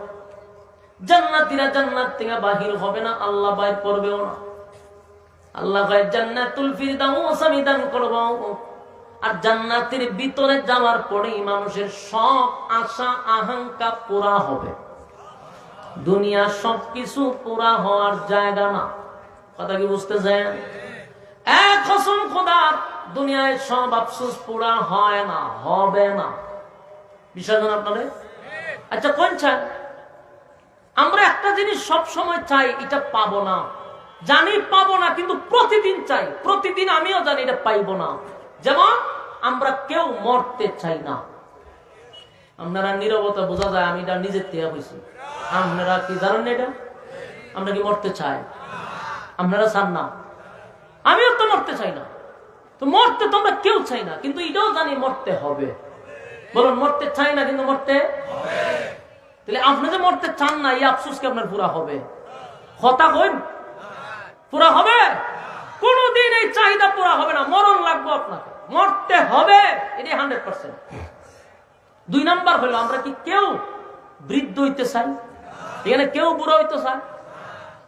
জান্নাতীরা জান্নাত থেকে বাহির হবে না, আল্লাহ বাইর করবেও না। আল্লাহ কয় জান্নাতুল ফিরদাউস আমি দান করব। আর জান্নাতের ভিতরে যাওয়ার পরেই মানুষের সব আশা আকাঙ্ক্ষা পুরা হবে। দুনিয়া সবকিছু পুরা হওয়ার জায়গা না। কথা কি বুঝতেছেন? এক কসম খোদার, দুনিয়ায় সব আফসোস পুরা হয় না, হবে না। বিষয় জানেন আপনাদের? আচ্ছা কোন চাই? আমরা একটা জিনিস সব সময় চাই, এটা পাবো না, জানি পাবো না, কিন্তু প্রতিদিন চাই। প্রতিদিন আমিও জানি এটা পাইবো না। যেমন আমরা কেউ মরতে চাই না। আপনারা নীরবতা বোঝা যায়, আমি এটা নিজের থেকে হয়েছি। আপনারা কি জানেন এটা? আমরা কি মরতে চাই? আপনারা চান না, আমিও তো মরতে চাই না। তো মরতে তো আমরা কেউ চাই না, কিন্তু এটাও জানি মরতে হবে। বলুন, মরতে চাই না কিন্তু মরতে হবে। তাহলে আপনি যে মরতে চান না, এই আফসোস কি আপনার পুরা হবে? কথা কই, পুরা হবে? কোনদিন এই চাহিদা পুরা হবে না। মরণ লাগবে, আপনাকে মরতে হবে, এটাই 100%। 2 নাম্বার হলো, আমরা কি কেউ বৃদ্ধ হইতে চাই? এখানে কেউ বুড়ো হইতে চায়?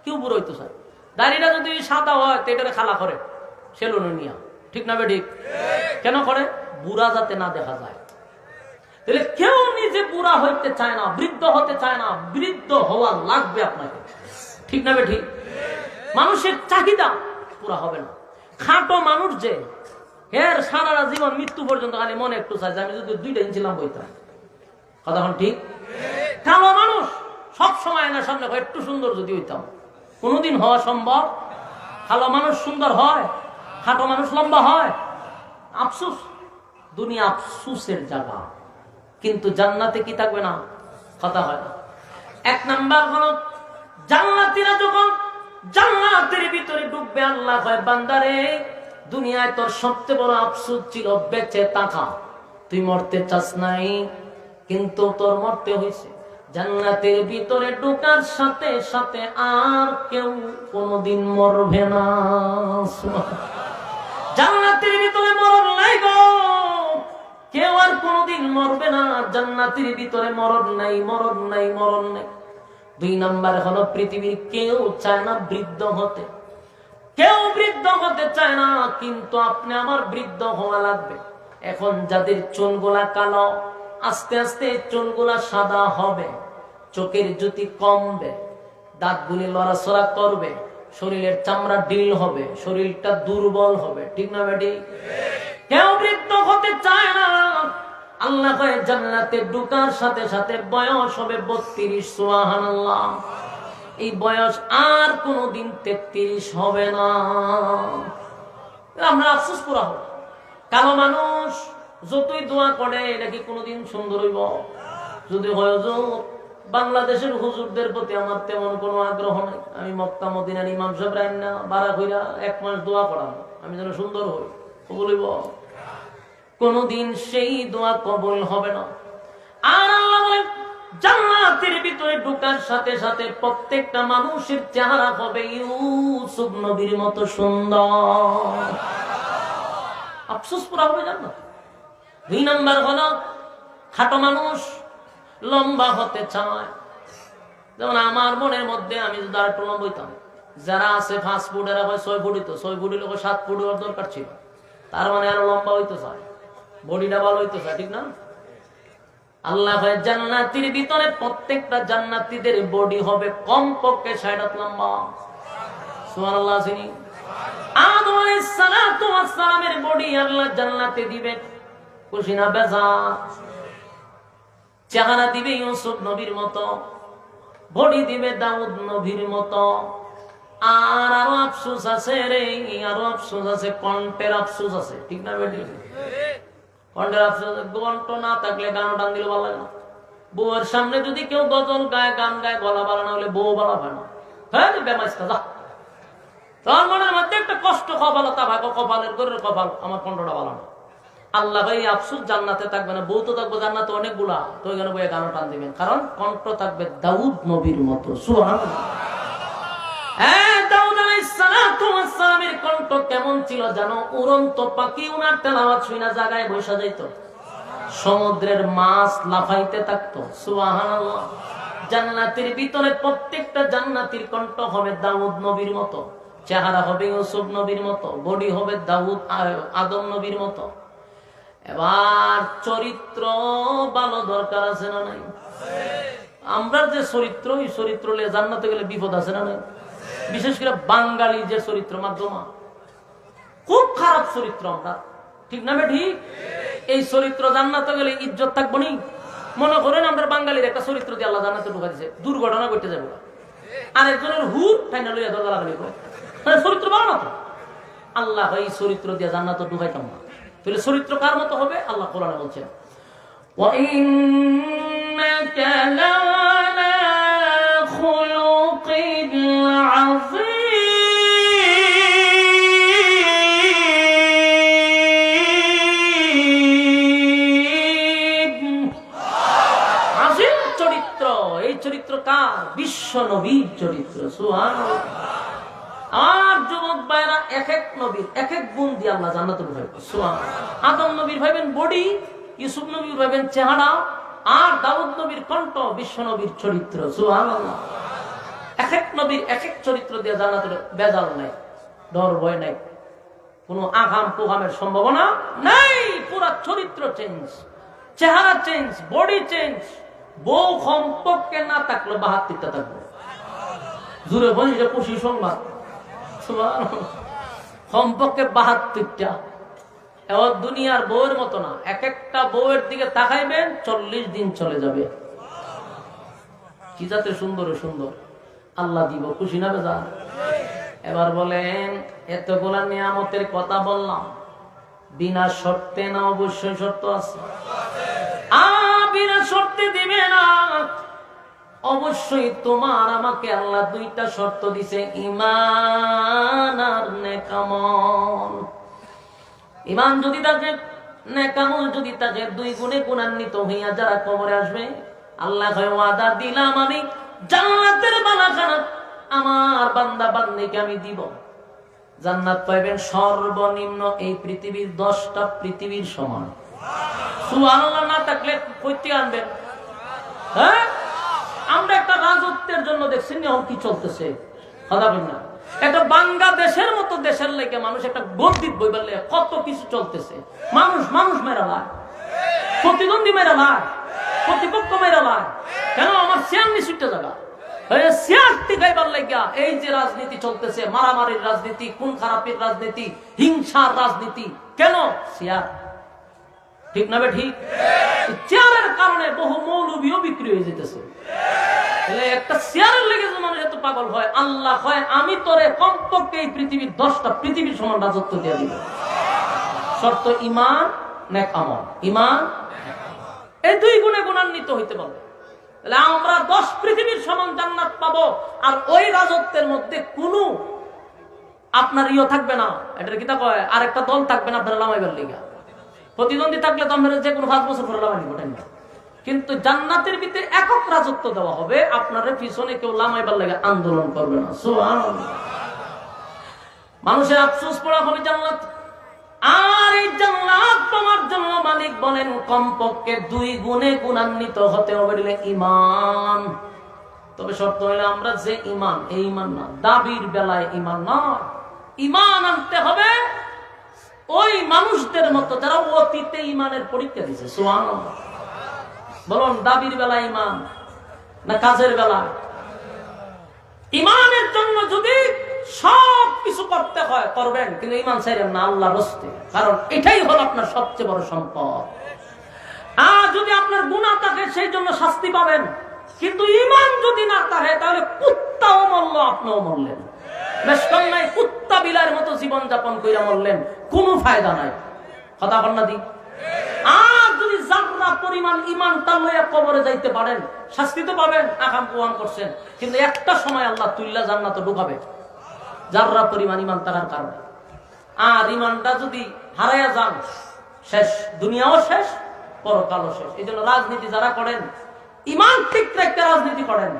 কেউ বুড়ো হইতে চায়? দাড়িটা যদি সাদা হয় তো এটারে খালা করে সেলুনে নিয়া, ঠিক না বেঠিক? কেন করে? বুড়া যাতে না দেখা যায়। তাহলে কেউ নিজে বুড়া হইতে চায় না, বৃদ্ধ হতে চায় না। বৃদ্ধ হওয়া লাগবে আপনাকে, ঠিক না বেঠিক? মানুষের চাহিদা পুরা হবে না। খাটো মানুষ যে এর সারা জীবন মৃত্যু পর্যন্ত খালি মনে একটু চাই যে আমি যদি 2টা ইঞ্চিলাম বইতাম। কথা ঠিক? কালো মানুষ সব সময় না সামনে একটু সুন্দর যদি হইতাম। কোনদিন হওয়া সম্ভব? কালো মানুষ সুন্দর হয়, খাটো মানুষ লম্বা হয়। আফসোস, দুনিয়া আফসোসের জায়গা। কিন্তু জান্নাতে কি থাকবে না? কথা হয় না। 1 নাম্বার হলো, জান্নাতীরা যখন জান্নাতের ভিতরে ঢুকবে, আল্লাহ কয়, বান্দারে দুনিয়ায় তোর সবচেয়ে বড় আফসোস ছিল বেঁচে থাকা। তুই মরতে চাস নাই, কিন্তু তোর মরতে হয়েছে। জান্নাতের ভিতরে ঢোকার সাথে সাথে আর কেউ কোনোদিন মরবে না। জান্নাতের ভিতরে মরণ নাই গো, কেউ আর কোনোদিন মরবে না। জান্নাতের ভিতরে মরণ নাই, মরণ নাই, মরণ নাই। 2 নাম্বার হলো, পৃথিবীর কেউ চায় না বৃদ্ধ হতে। কেউ বৃদ্ধ হতে চায় না, কিন্তু আপনি আমার বৃদ্ধ হওয়া লাগবে। এখন যাদের চুলগুলা কালো, আস্তে আস্তে চুলগুলা সাদা হবে, চোখের জ্যোতি কমবে, দাঁতগুলি লড়াচড়া করবে, শরীরের চামড়া ঢিল হবে, শরীরটা দুর্বল হবে, ঠিক না বেটি? কেউ বৃদ্ধ হতে চায় না। আল্লাহ কয়, জান্নাতে ঢোকার সাথে সাথে বয়স হবে 32। সুবহানাল্লাহ। এই বয়স আর কোনদিন 33 হবে না। আমরা আফসোস পুরা হব। কালো মানুষ যতই দোয়া করে, এটা কি কোনদিন সুন্দর হইব? যদি হয়, বাংলাদেশের হুজুরদের প্রতি আমার তেমন কোনো আগ্রহ নাই। আমি মক্কা মদিনার ইমাম সাহেব রাইনা বাড়া কইরা 1 মাস দোয়া করাম আমি যেন সুন্দর হই, কবুল হইব? কোনদিন সেই দোয়া কবুল হবে না। আর আল্লাহ বলেন, জান্নাতের ভিতরে ঢোকার সাথে সাথে প্রত্যেকটা মানুষের চেহারা হবে ইউসুফ নবীর মতো সুন্দর। আফসোস পুরা হবে জান্নাত। 2 নাম্বার হলো, খাটো মানুষ লম্বা হতে চায়। যেমন আমার মনের মধ্যে আমি যদি আর একটু লম্বা হইতাম, যারা আছে 5 ফুট, এরা 6 ফুট হইতো, 6 ফুট হইলে 7 ফুট হওয়ার দরকার ছিল। তার মানে আরো লম্বা হইতে চায়, বডিটা ভালো হইতে চায়, ঠিক না? আল্লাহ জান্নাতের ভিতরে প্রত্যেকটা জান্নাতীদের বডি হবে কমপক্ষে 60 হাত লম্বা। সুবহানাল্লাহ। আদম আলাইহিস সালাতু ওয়াস সালামের বডি আল্লাহ জান্নাতে দিবে, খুশি না বেজার? চেহারা দিবে ইউসুফ নবীর মতো, বডি দিবে দাউদ নবীর মতো। আর আরো আফসোস আছে রে, আরো আফসোস আছে, কণ্ঠের আফসোস আছে, ঠিক না বেটি? কণ্ঠের আফসোস, কণ্ঠ না থাকলে গান টান দিলে ভালো লাগে না। বউয়ের সামনে যদি কেউ গজল গায়, গান গায়, গলা বাড়া না হলে বউ বলা হয় না। হ্যাঁ, বেমাইস্তা যা। তোর মনের মধ্যে একটা কষ্ট, কপালতা ভাগো, কপালের করে কপাল, আমার কণ্ঠটা ভালো না। আল্লাহ ভাই আফসোস জান্নাতে থাকবে না, বউ তো থাকবে জান্নাতে অনেকগুলা, তো ওইখানে বইয়ে গান টান দিবেন, কারণ কণ্ঠ থাকবে দাউদ নবীর মতো। সুবহানাল্লাহ। হ্যাঁ, দাউদ আলাইহিস সালাতু ওয়াস সালামের কণ্ঠ কেমন ছিল জানো? উড়ন্ত পাখি উনার তেলাওয়াত শুনা জায়গায় বসে যাইত, সমুদ্রের মাছ লাফাইতে থাকতো। সুবহানাল্লাহ। জান্নাতের ভিতরে প্রত্যেকটা জান্নাতীর কণ্ঠ হবে দাউদ নবীর মতো, চেহারা হবে ইউসুফ নবীর মতো, বডি হবে দাউদ আদম নবীর মতো। এবার চরিত্র ভালো দরকার আছে না নাই? আমরা যে চরিত্র, এই চরিত্র জান্নাতে গেলে বিপদ আছে না নাই? বিশেষ করে বাঙালি যে চরিত্র, মাধ্যমা খুব খারাপ চরিত্র আমরা, ঠিক না ঠিক? এই চরিত্র জান্নাতে গেলে ইজ্জত থাকবো নি। মনে করেন আমরা বাঙালির একটা চরিত্র দিয়ে আল্লাহ জান্নাতে ঢুকা দিছে, দুর্ঘটনা ঘটে যাবো, আরেকজনের হুর ফাইনাল হইয়া দরজা লাগালি করে, মানে চরিত্র ভালো না তো। আল্লাহ এই চরিত্র দিয়ে জান্নাত ঢুকাইতাম না। তাহলে চরিত্র কার মতো হবে? আল্লাহ কোরআনে বলছেন وَإِنَّكَ لَعَلَى خُلُقٍ عَظِيمٍ। আযীম চরিত্র, এই চরিত্র কার? বিশ্ব নবীর চরিত্র। সুবহানাল্লাহ। আর যুবক ভাইরা, এক এক নবীর এক এক গুণ দিয়ে আল্লাহ জান্নাতে ঢুকাইবে। সুবহানাল্লাহ। আদম নবীর ভাইবেন বডি, ইউসুফ নবীর ভাইবেন চেহারা, আর দাউদ নবীর কণ্ঠ, বিশ্ব নবীর চরিত্র। সুবহানাল্লাহ। এক এক নবীর এক এক চরিত্র দিয়ে জান্নাতের বেজাল নাই, ডর ভয় নাই, কোনো আগাম প্রোগ্রামের সম্ভাবনা নাই। পুরা চরিত্র চেঞ্জ, চেহারা চেঞ্জ, বডি চেঞ্জ। বউ সম্পর্কে না থাকলে ৭২টা থাকবে। জুড়ে বলি যে খুশি সংবাদ। সম্পর্কে ৭২টা। এবার দুনিয়ার বউয়ের মতো না, এক একটা বউয়ের দিকে তাকাইবেন ৪০ দিন চলে যাবে। কি যাতে সুন্দর সুন্দর আল্লাহ দিব, খুশি না বেজার? এবার বলেন, এতগুলা নিয়ামতের কথা বললাম, বিনা শর্তে না? অবশ্যই শর্ত আছে। বিনা শর্তে দিবে না। অবশ্যই তোমার আমাকে আল্লাহ ২টা শর্ত দিছে, ঈমান আর নেকামল। ঈমান যদি থাকে, নেকামল যদি থাকে, ২ গুণে গুণান্বিত হইয়া যারা কবরে আসবে, আল্লাহ কয় ওয়াদা দিলাম আমি জান্নাতের বালাখানা আমার বান্দা বান্দিকে আমি দিব। জান্নাত পাইবেন সর্বনিম্ন এই পৃথিবীর 10টা পৃথিবীর সমান। সুবহানাল্লাহ। না থাকলে কইতে আনবেন? হ্যাঁ, আমরা একটা রাজত্বের জন্য দেখছি নিয়ম কি চলতেছে, কথা বল না। একটা বাংলাদেশের মতো দেশের লেগে মানুষ একটা গর্দিত বইবার লেগে কত কিছু চলতেছে। মানুষ মানুষ মেরা লায়, প্রতিদ্বন্দ্বী মেরা লায়, প্রতিপক্ষ মেরা লায়। কেন? আমার শেয়ার নিশ্চিত জায়গা শেয়ার টিকাইবার লেগা এই যে রাজনীতি চলতেছে, মারামারির রাজনীতি, খুন খারাপের রাজনীতি, হিংসার রাজনীতি। কেন? শেয়ার। ঠিক না? ঠিক। চেয়ারের কারণে বহু মৌলবীও বিক্রি হয়ে যেতেছে। একটা চেয়ারের লেগে মানুষ এত পাগল হয়। আল্লাহ হয় আমি তোরে কমপক্ষে এই পৃথিবীর 10টা পৃথিবীর সমান রাজত্ব দিয়ে দিব। শর্ত ঈমান নেকামল। ঈমান, এই ২ গুণে গুণান্বিত হইতে পারবে। তাহলে আমরা 10 পৃথিবীর সমান জান্নাত পাবো। আর ওই রাজত্বের মধ্যে কোনো আপনার ইয়ে থাকবে না। এটার কিতা কয়, আর একটা দল থাকবে না আপনার লামাইবার লেগা। প্রতিদ্বন্দ্বী থাকলে তো আমরা যে কোনো 5 বছর পরে লামাই নিব। কিন্তু জান্নাতের ভিতরে একক রাজত্ব দেওয়া হবে, আপনার পিছনে কেউ লামাইবার লাগে আন্দোলন করবে না। সুবহানাল্লাহ। মানুষের আফসোস পড়া হবে জান্নাত। আর এই জান্নাত তোমার জন্য মালিক বলেন কমপক্ষে ২ গুণে গুণান্বিত হতে হবে ঈমান। তবে শর্ত হইলে আমরা যে ঈমান, এই ঈমান না, দাবির বেলায় ঈমান নয়। ঈমান আনতে হবে ওই মানুষদের মতো যারা অতীতে ঈমানের পরীক্ষা দিয়েছে। সুবহানাল্লাহ। বলুন, দাবির বেলায় ঈমান না কাজের বেলায়? ঈমানের জন্য যদি সব কিছু করতে হয় করবেন, কিন্তু ঈমান ছাইরেন না আল্লাহর রাস্তে। কারণ এটাই হলো আপনার সবচেয়ে বড় সম্পদ। আর যদি আপনার গুনাহ থাকে সেই জন্য শাস্তি পাবেন, কিন্তু ঈমান যদি না থাকে তাহলে কুত্তাও মরল, আপনিও মরলেন। বেশ কম নাই, কুত্তা বিলার মতো জীবন যাপন কইরা মরলেন, কোনো ফায়দা নাই। কথা বল না দি? আর যদি জাররা পরিমাণ ঈমান তালয়া কবরে যাইতে পারেন, শাস্তি তো পাবেন, আকাম কুয়াম করছেন, কিন্তু একটা সময় আল্লাহ তুল্লা জান্নাতে ঢুকাবে জাররা পরিমাণ ঈমান থাকার কারণে। আর ঈমানটা যদি হারাইয়া যান, শেষ, দুনিয়াও শেষ, পরকালও শেষ। এই জন্য রাজনীতি যারা করেন, ঈমান ঠিক রেখে রাজনীতি করেন,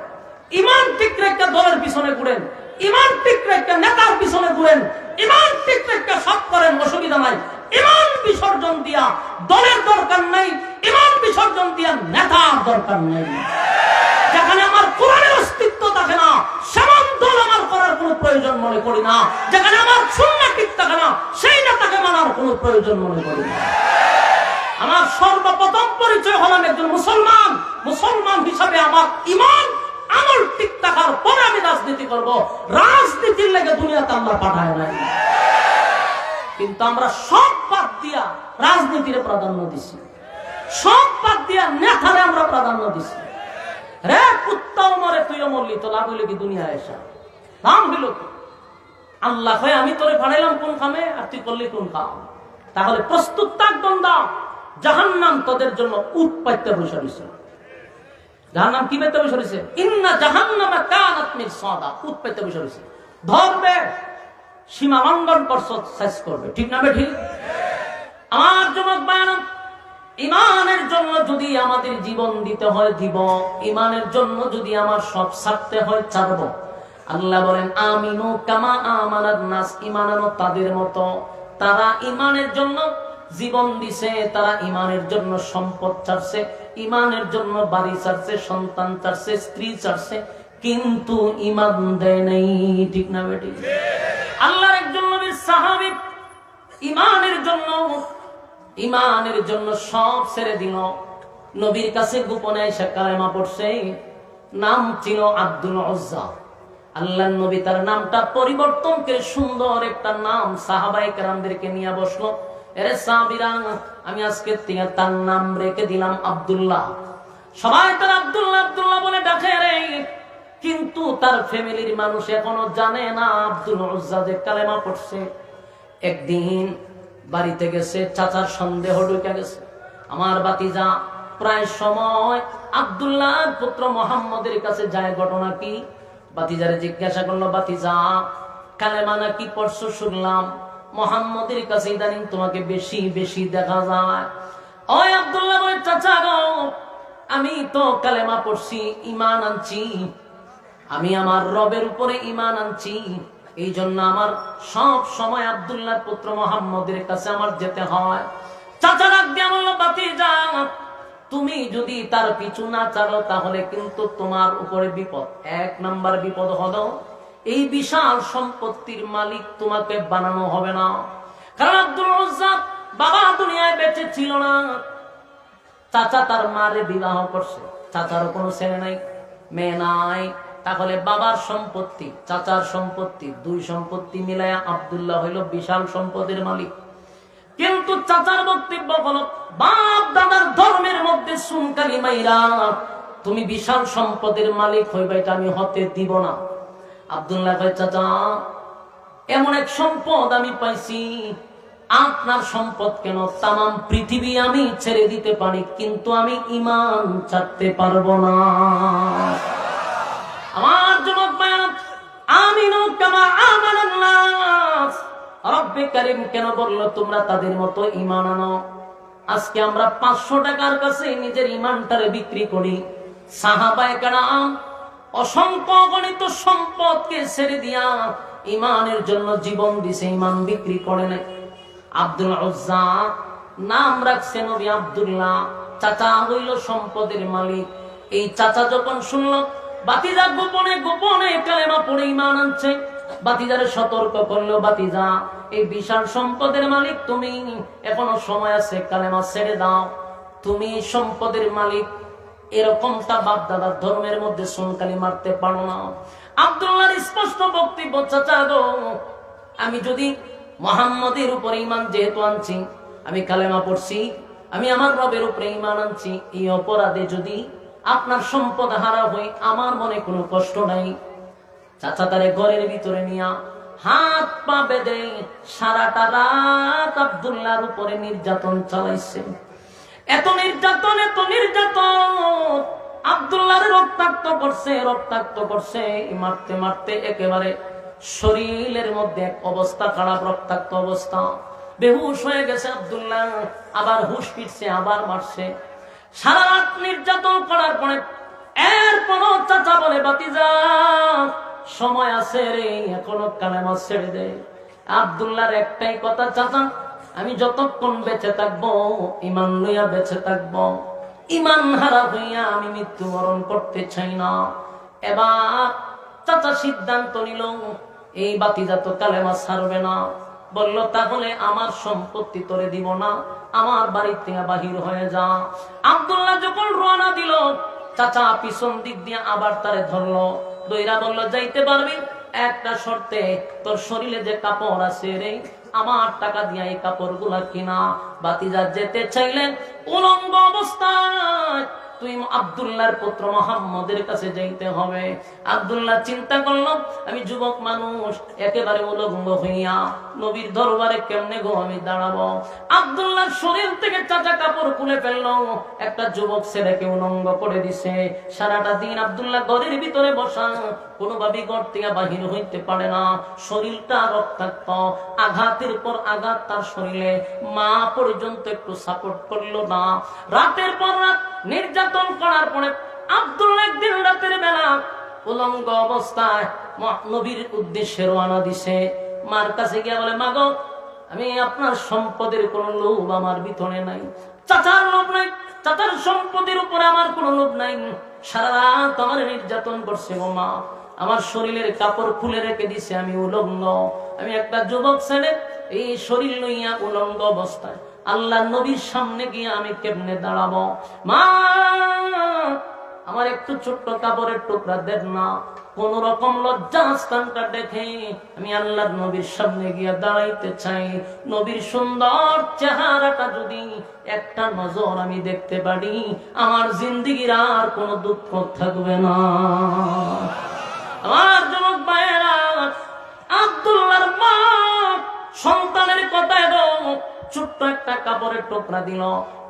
ঈমান ঠিক রেখে দলের পিছনে ঘুরেন, ঈমান ঠিক রেখে নেতার পিছনে ঘুরেন, ঈমান ঠিক রেখে সব করেন, অসুবিধা নাই। ঈমান বিসর্জন দিয়া দলের দরকার নাই, ঈমান বিসর্জন দিয়া নেতার দরকার নাই। যেখানে আমার কোরআনের অস্তিত্ব থাকে না, সেমন দল আমার করার কোনো প্রয়োজন মনে করি না। যেখানে আমার সুন্নাহ ঠিক থাকে না, সেই নেতাকে মানার কোনো প্রয়োজন মনে করি না। আমার সর্বপ্রথম পরিচয় হলাম একজন মুসলমান। মুসলমান হিসাবে আমার ঈমান আমল ঠিক থাকার পরে আমি রাজনীতি করব। রাজনীতির লেগে দুনিয়াতে আল্লাহ পাঠায় নাই। কিন্তু আমরা সব বাদ দিয়া রাজনীতির প্রাধান্য দিছি, সব বাদ দিয়া নেতারে আমরা প্রাধান্য দিছি। রে কুত্তাও মরে তুইও মরলি, তো লাভ হইল কি দুনিয়ায় এসা? লাভ হইল কি? আল্লাহ কয় আমি তোরে পাঠাইলাম কোন কামে, আর তুই করলি কোন কাম? তাহলে প্রস্তুত থাক বান্দা, জাহান্নাম তোদের জন্য উট পাইতে বসে রয়েছে। জাহান্নাম কি পাইতে বসে রয়েছে? ইন্না জাহান্নামা কানাত মিরসাদা, উট পাইতে বসে রয়েছে। ধরবে, সীমা লঙ্ঘন করছো, শেষ করবে। ঠিক না বে ঠিক? আমার যুবক বায়ান, ইমানের জন্য যদি আমাদের জীবন দিতে হয় দিব, ইমানের জন্য যদি আমার সব ছাড়তে হয় ছাড়বো। আল্লাহ বলেন আমিনু কামা আমানান নাস, ঈমান আনো তাদের মতো, তারা ঈমানের জন্য জীবন দিছে, তারা ঈমানের জন্য সম্পদ ছাড়ছে, ঈমানের জন্য বাড়ি ছাড়ছে, সন্তান ছাড়ছে, স্ত্রী ছাড়ছে, কিন্তু ঈমান দেয় নাই। ঠিক না বেটি? আল্লাহর একজন নবীর সাহাবী ঈমানের জন্য সব ছেড়ে দিল, নবীর কাছে গোপনে এসে কালেমা পড়ছে। নাম ছিল আব্দুল উজ্জা। আল্লাহর নবী তার নামটা পরিবর্তন করে সুন্দর একটা নাম সাহাবায়ে কেরামদেরকে নিয়ে বসলো। এরে সাহাবীরা, আমি আজকে থেকে তার নাম রেখে দিলাম আব্দুল্লাহ। সবাই তার আব্দুল্লাহ আব্দুল্লাহ বলে ডাকে রে, কিন্তু তার ফ্যামিলির মানুষ এখনো জানে না আব্দুল উজ্জা যে কালেমা পড়ছে। একদিন বাড়িতে গেছে, চাচার সন্দেহ ঢুকে গেছে, আমার ভাতিজা প্রায় সময় আব্দুল্লাহর পুত্র মুহাম্মদের কাছে যায়। ঘটনা কি? ভাতিজারে জিজ্ঞাসা করলো, ভাতিজা কালেমা নাকি পড়ছো শুনলাম, মুহাম্মদের কাছে ইদানিং তোমাকে বেশি বেশি দেখা যায়। ওই আব্দুল্লাহ বলে, চাচা গো, আমি তো কালেমা পড়ছি, ঈমান আনছি, আমি আমার রবের উপরে ঈমান আনছি, এই জন্য আমার সব সময় আব্দুল্লাহর পুত্র মুহাম্মদের কাছে আমার যেতে হয়। চাচা রাগ দিয়ে বলল, ভাতিজা তুমি যদি তার পিছু না ছাড়ো তাহলে কিন্তু তোমার উপরে বিপদ। এক নাম্বার বিপদ হলো এই বিশাল সম্পত্তির মালিক তোমাকে বানানো হবে না। কারণ আব্দুল উজ্জা বাবা দুনিয়ায় বেঁচে ছিল না, চাচা তার মারে বিবাহ করছে, চাচারও কোনো ছেলে নাই, মেয়ে নাই। তাহলে বাবার সম্পত্তি, চাচার সম্পত্তি, দুই সম্পত্তি মিলায়া আব্দুল্লাহ হইল বিশাল সম্পদের মালিক। কিন্তু চাচার বক্তব্য হলো, বাপ দাদার ধর্মের মধ্যে সুনকালি মাইরা তুমি বিশাল সম্পদের মালিক হইবা, এটা আমি হতে দিব না। আব্দুল্লাহ কয়, চাচা এমন এক সম্পদ আমি পাইছি, আপনার সম্পদ কেন, তামাম পৃথিবী আমি ছেড়ে দিতে পারি, কিন্তু আমি ঈমান ছাড়তে পারবো না। আমার যুবক ভাইরা, আমিনু কামা আমানান নাস, রব্বে কারীম কেন বললো তোমরা তাদের মতো ঈমান আনো? আজকে আমরা 500 টাকার কাছে নিজের ঈমানটারে বিক্রি করি। সাহাবায়ে কেরাম অসংখ্য গণিত সম্পদকে ছেড়ে দিয়া ঈমানের জন্য জীবন দিছে, ঈমান বিক্রি করে নাই। আব্দুল উজ্জা নাম রাখছে নবী আব্দুল্লাহ, চাচা হইল সম্পদের মালিক। এই চাচা যখন শুনল ভাতিজা গোপনে গোপনে কালেমা পড়ে ঈমান আনছে, ভাতিজারে সতর্ক করলো, ভাতিজা এই বিশাল সম্পদের মালিক তুমি, এখনো সময় আছে, কালেমা ছেড়ে দাও, তুমি সম্পদের মালিক, এরকমটা বাপ দাদার ধর্মের মধ্যে সুনকালি মারতে পারো না। আব্দুল্লাহর স্পষ্ট বক্তব্য, চাচা গো, আমি যদি মুহাম্মদের উপরে ঈমান যেহেতু আনছি, আমি কালেমা পড়ছি, আমি আমার রবের উপরে ঈমান আনছি, এই অপরাধে যদি আপনার সম্পদ হারা হই আমার মনে কোনো কষ্ট নাই। চাচা তারে ঘরের ভিতরে নিয়া হাত পা বেঁধে সারাটা রাত আব্দুল্লাহর উপরে নির্যাতন চালাইছে। এত নির্যাতন আব্দুল্লাহর রক্তাক্ত করছে, মারতে মারতে একেবারে শরীরের মধ্যে এক অবস্থা খারাপ, রক্তাক্ত অবস্থা, বেহুশ হয়ে গেছে আব্দুল্লাহ। আবার হুশ ফিরছে, আবার মারছে। সারা রাত নির্যাতন করার পরে এরপরও চাচা বলে, ভাতিজা সময় আছে রে, এখনো কালেমা ছেড়ে দে। আব্দুল্লাহর একটাই কথা, চাচা আমি যতক্ষণ বেঁচে থাকবো ঈমান লইয়া বেঁচে থাকবো, ঈমান হারা হইয়া আমি মৃত্যুবরণ করতে চাই না। এবার চাচা সিদ্ধান্ত নিল এই ভাতিজা তো কালেমা ছাড়বে না। বলল, তাহলে আমার সম্পত্তি তোরে দিব না, আমার বাড়ি থেকে বাহির হয়ে যা। আব্দুল্লাহ যখন রওনা দিল, চাচা পিছন দিক দিয়ে আবার তারে ধরলো, দইরা বলল, যাইতে পারবি একটা শর্তে, তোর শরীরে যে কাপড় আছে রে, আমার টাকা দিয়ে এই কাপড় গুলা কিনা। ভাতিজা যেতে চাইলেন উলঙ্গ অবস্থায়, তুই আব্দুল্লাহর পুত্র মুহাম্মদের কাছে যাইতে হবে। আব্দুল্লাহ চিন্তা করলো, আমি যুবক মানুষ, একেবারে উলঙ্গ হইয়া নবীর দরবারে কেমনে গো আমি দাঁড়াবো। আব্দুল্লাহ শরীর থেকে চাচা কাপড় খুলে ফেললো, একটা যুবক ছেলেকে উলঙ্গ করে দিছে। সারাটা দিন আব্দুল্লাহ ঘরের ভিতরে বসা, কোনোভাবে ঘর থেকে বাহির হইতে পারে না, শরীরটা রক্তাক্ত, আঘাতের পর আঘাত তার শরীরে, মা পর্যন্ত একটু সাপোর্ট করলো না। রাতের পর রাত নির্যাতন করার পরে আব্দুল্লাহ একদিন রাতের বেলা উলঙ্গ অবস্থায় নবীর উদ্দেশ্যে রওনা দিছে। মার কাছে গিয়ে বলে, মা গো, আমি আপনার সম্পদের কোন লোভ আমার ভিতরে নাই, চাচার লোভ নাই, চাচার সম্পদের উপরে আমার কোন লোভ নাই, সারা রাত আমার নির্যাতন করছে গো মা, আমার শরীরের কাপড় খুলে রেখে দিছে, আমি উলঙ্গ, আমি একটা যুবক ছেলে, এই শরীর লইয়া উলঙ্গ অবস্থায় আল্লাহ নবীর সামনে গিয়ে আমি কেমনে দাঁড়াবো? মা, আমার একটু ছোট্ট কাপড়ের টুকরা দেন না। কোন রকম লজ্জা স্থানটা দেখে আমি আল্লাহর নবীর সামনে গিয়ে দাঁড়াইতে চাই। নবীর সুন্দর চেহারাটা যদি একটা নজর আমি দেখতে পারি, আমার জিন্দেগির আর কোনো দুঃখ থাকবে না। আমার যুবক ভাইয়েরা, আব্দুল্লাহর মা সন্তানের কথায় ছোট্ট একটা কাপড়ের টুকরা দিল,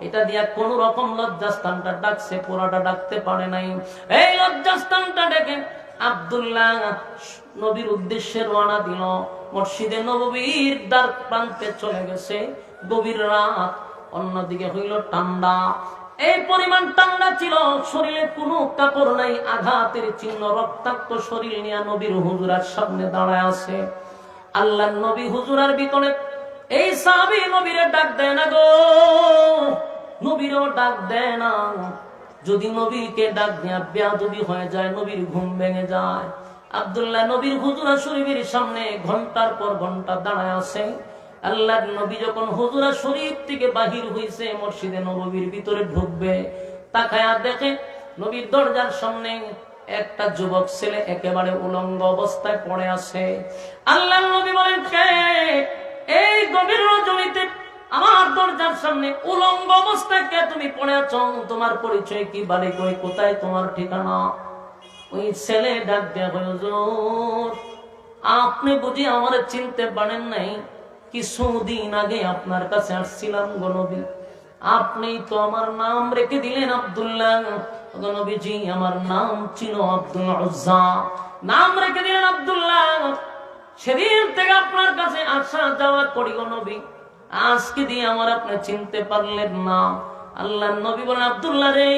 এটা দিয়া কোন রকম লজ্জাস্থানটা ডাকছে, পুরাটা ডাকতে পারে নাই। এই লজ্জাস্থানটা ডেকে আব্দুল্লাহ নবীর উদ্দেশ্যে রওনা দিল। মসজিদে নববীর দ্বার প্রান্তে চলে গেছে। গভীর রাত, অন্যদিকে হইল ঠান্ডা, এই পরিমাণ ঠান্ডা ছিল, শরীরে কোনো কাপড় নাই, আঘাতের চিহ্ন, রক্তাক্ত শরীর নিয়ে নবীর হুজুরার সামনে দাঁড়ায় আছে। আল্লাহ নবী হুজুরার ভিতরে এই সাহাবী নবীরে ডাক দেয় না গো, নবীরও ডাক দেয় না। যদি নবীকে ডাক দেয়া বেয়াদবি হয়ে যায়, নবীর ঘুম ভেঙে যায়। আব্দুল্লাহ নবীর হুজুরা শরীফের সামনে ঘন্টার পর ঘন্টা দাঁড়ায় আছে। আল্লাহর নবী যখন হুজুরা শরীফ থেকে বাহির হইছে, মসজিদে নববীর ভিতরে ঢুকবে, তাকায়া দেখে নবীর দরজার সামনে একটা যুবক ছেলে একেবারে উলঙ্গ অবস্থায় পড়ে আছে। আল্লাহর নবী বলেন, কে এই গভীর রজনীতে আমার দরজার সামনে উলঙ্গ অবস্থায় কে তুমি পড়ে আছো? তোমার পরিচয় কি, বাড়ি কই, কোথায় তোমার ঠিকানা? ওই ছেলে ডাক দেয়া, হুজুর, আপনি বুঝি আমার চিনতে পারেন নাই? কিছুদিন আগে আপনার কাছে আসছিলাম গো নবী, আপনি তো আমার নাম রেখে দিলেন আব্দুল্লাহ। নবীজি, আমার নাম ছিল আব্দুল উজ্জা, নাম রেখে দিলেন আব্দুল্লাহ। সেদিন থেকে আপনার কাছে আসা যাওয়া করি গো নবী, আজকে দিয়ে আমার আপনি চিনতে পারলেন না। আল্লাহ নবী বলেন, আব্দুল্লাহ রে,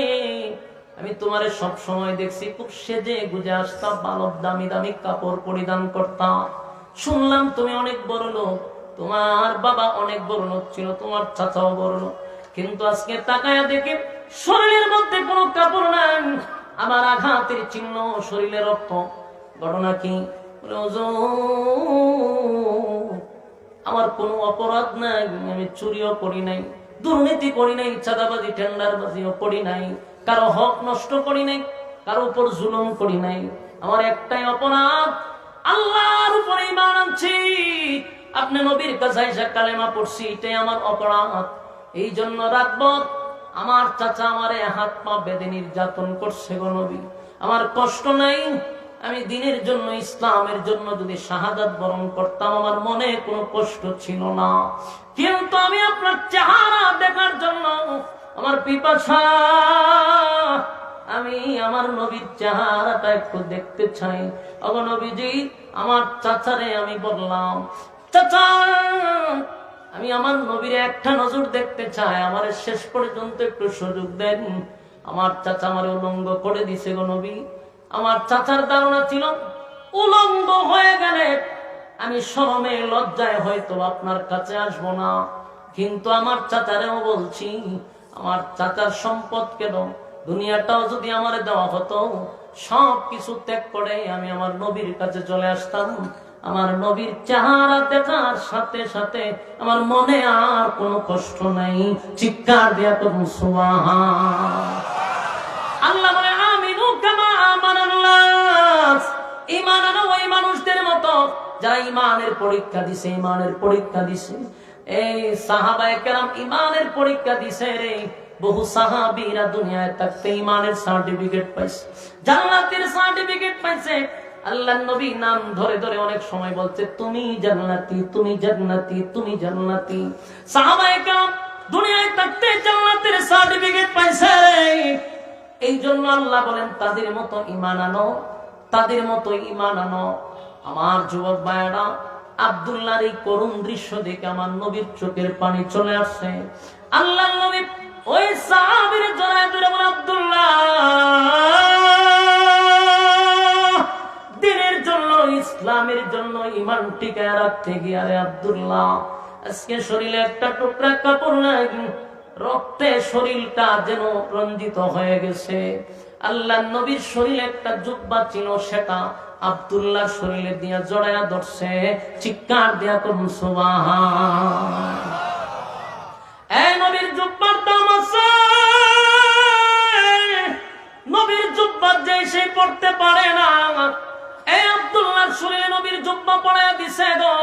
আমি তোমারে সব সময় দেখছি খুব সেজে গুজে আসতাম, ভালো দামি দামি কাপড় পরিধান করতাম, শুনলাম তুমি অনেক বড় লোক, তোমার বাবা অনেক বড় লোক ছিল, তোমার চাচাও বড় লোক, কিন্তু আজকে তাকায়া দেখে শরীরের মধ্যে কোনো কাপড় নাই, আমার আঘাতের চিহ্ন, শরীরে রক্ত। ঘটনা কি? আমার কোনো অপরাধ নাই, আমি চুরিও করি নাই, দুর্নীতি করি নাই, চাঁদাবাজি টেন্ডারবাজিও করি নাই, কারো হক নষ্ট করি নাই, কারো উপর জুলুম করি নাই। আমার একটাই অপরাধ, আল্লাহর উপর ঈমান আনছি, আপনি নবীর কাছে এসে কালেমা পড়ছি, এটাই আমার অপরাধ। এই জন্য রাতভর আমার চাচা আমারে হাত পা বেঁধে নির্যাতন করছে গো নবী, আমার কষ্ট নাই। আমি দিনের জন্য, ইসলামের জন্য যদি শাহাদাত বরণ করতাম, আমার মনে কোনো কষ্ট ছিল না, কিন্তু আমি আপনার চেহারা দেখার জন্য আমার পিপাসা, আমি আমার নবীর চেহারাটা একটু দেখতে চাই। ওগো নবীজি, আমার চাচারে আমি বললাম, চাচা, আমি আমার নবীর একটা নজর দেখতে চাই, আমার শেষ পর্যন্ত একটু সুযোগ দেন। আমার চাচা আমার উলঙ্গ করে দিছে গো নবী। আমার চাচার ধারণা ছিল উলঙ্গ হয়ে গেলে আমি শরমে লজ্জায় হয়তো আপনার কাছে আসবো না, কিন্তু আমার চাচারেও বলছি, আমার চাচার সম্পদ কেন, দুনিয়াটাও যদি আমার দেওয়া হতো, সব কিছু ত্যাগ করে আমি আমার নবীর কাছে চলে আসতাম। আমার নবীর চেহারা দেখার সাথে সাথে আমার মনে আর কোনো কষ্ট নাই। চিৎকার দিয়া তো সুবহান। আল্লাহ বলে, আমিনু কামা আমানাল্লাহ, ঈমান আনো ওই মানুষদের মতো যারা ঈমানের পরীক্ষা দিছে, ঈমানের পরীক্ষা দিছে। এই সাহাবায়ে কেরাম ঈমানের পরীক্ষা দিছে রে, বহু সাহাবীরা দুনিয়ায় থাকতে ঈমানের সার্টিফিকেট পাইছে, জান্নাতের সার্টিফিকেট পাইছে। আল্লাহর নবী নাম ধরে ধরে অনেক সময় বলছে, তুমি জান্নাতি, তুমি জান্নাতি, তুমি জান্নাতি। সাহাবায়ে কেরাম দুনিয়ায় থাকতে জান্নাতের সার্টিফিকেট পাইছে। এই জন্য আল্লাহ বলেন, তাদের মতো ঈমান আনো, তাদের মতো ঈমান আনো। আমার যুবক ভাইরা, আব্দুল্লাহর এই করুণ দৃশ্য দেখে আমার নবীর চোখের পানি চলে আসছে। আল্লাহর নবী ওই সাহাবীর জড়ায় ধরে বলেন, আব্দুল্লাহ, দিনের জন্য, ইসলামের জন্য ঈমান টিকায় রাখতে গিয়ে, আরে আব্দুল্লাহ, আজকে শরীরে একটা টুকরা কাপড় নাই, রক্তে শরীরটা যেন রঞ্জিত হয়ে গেছে। আল্লাহর নবীর শরীরে একটা জুব্বা ছিল, সেটা আব্দুল্লাহ শরীরে দিয়া জড়ায়া ধরছে। চিৎকার দিয়া করুন সুবহান। এই নবীর জুব্বার দাম আছে, নবীর জুব্বা যে সে পড়তে পারে না, এই আব্দুল্লাহর শরীরে নবীর জুব্বা পড়ায়া দিছে গো।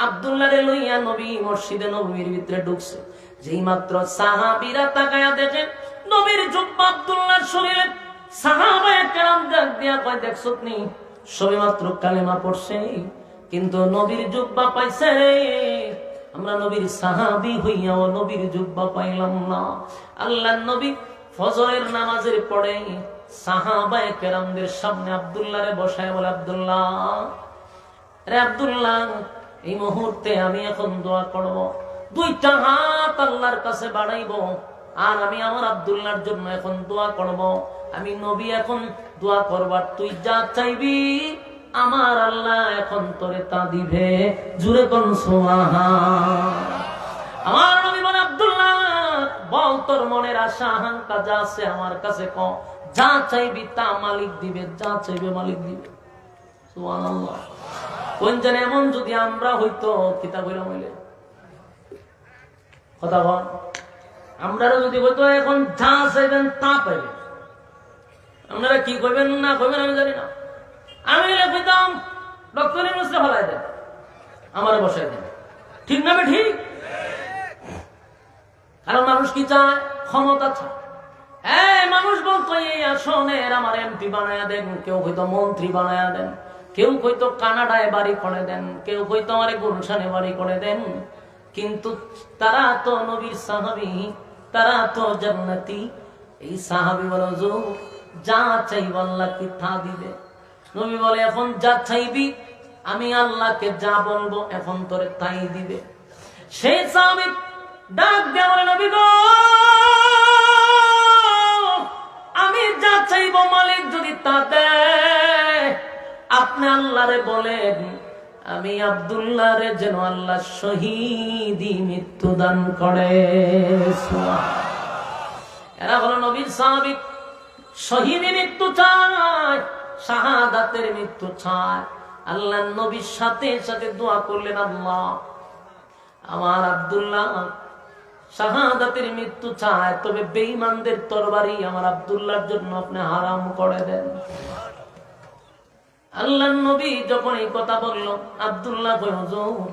আব্দুল্লাহরে লইয়া নবী মসজিদে নববীর ভিতরে ঢুকছে। যেই মাত্র সাহাবীরা তাকায়া দেখে নবীর জুব্বা আব্দুল্লাহর শরীরে, সাহাবায়ে কেরাম ডাক দিয়া কয়, দেখছো নি, সবেমাত্র কালেমা পড়ছে, কিন্তু নবীর জুব্বা পাইছে। আমরা নবীর সাহাবী হইয়াও নবীর জুব্বা পাইলাম না। আল্লাহর নবী ফজরের নামাজের পরে সাহাবায়ে কেরামদের সামনে আব্দুল্লাহরে বসায় বলে, আব্দুল্লাহ রে, আব্দুল্লাহ, এই মুহূর্তে আমি এখন দোয়া করব, দুইটা হাত আল্লাহর কাছে বাড়াইব, আর আমি আমার আব্দুল্লাহর জন্য এখন দোয়া করব। আমি নবী এখন দোয়া করবার, তুই যা চাইবি আমার আল্লাহ এখন তোরে তা দিবে। জুরে কোন সুবহান। আমার নবী বলে, আব্দুল্লাহ, বল তোর মনের আশা আকাঙ্ক্ষা যা আছে আমার কাছে ক, যা চাইবি তা মালিক দিবে, যা চাইবে মালিক দিবে। সুবহানাল্লাহ। কোন জানে এমন যদি আমরা হইতো, কিতাব হইলাম হইলে কথা বল, আমরা যদি হইতো এখন যা চাইবেন তা পাইবেন। আপনারা কি করবেন না করবেন আমি জানি না। আমি লিখতাম ডক্টর ইউনূসকে ফলাই দেন, আমার বসাই দেন, ঠিক না? ঠিক। কারণ মানুষ কি চায়? ক্ষমতা চায়। মানুষ বলতো এই আসনের আমার এমপি বানায়া দেন, কেউ হয়তো মন্ত্রী বানায়া দেন, কেউ হয়তো কানাডায় বাড়ি করে দেন, কেউ হয়তো আমার গুলশানে বাড়ি করে দেন। কিন্তু তারা তো নবীর সাহাবী, তারা তো জান্নাতি। এই সাহাবী বলো, যা চাইব আল্লাহ কি তা দিবে। নবী বলে, এখন যা চাইবি আমি আল্লাহকে যা বলবো এখন তোরে তাই দিবে। সেই সাহাবী ডাক দিয়ে বলে, নবী গো, আমি যা চাইব মালিক যদি তা দেয়, আপনি আল্লাহরে বলেন আমি আব্দুল্লাহরে যেন আল্লাহ শহীদি মৃত্যু দান করে। এরা হলো নবীর সাহাবী, শহীদি মৃত্যু চায়, শাহাদাতের মৃত্যু চায়। আল্লাহ নবীর সাথে সাথে দোয়া করলেন, আল্লাহ আমার আব্দুল্লাহ শাহাদাতের মৃত্যু চায়, তবে বেঈমানদের তরবারি আমার আব্দুল্লাহর জন্য আপনি হারাম করে দেন। আল্লাহর নবী যখন এই কথা বলল, আব্দুল্লাহ কই, হুজুর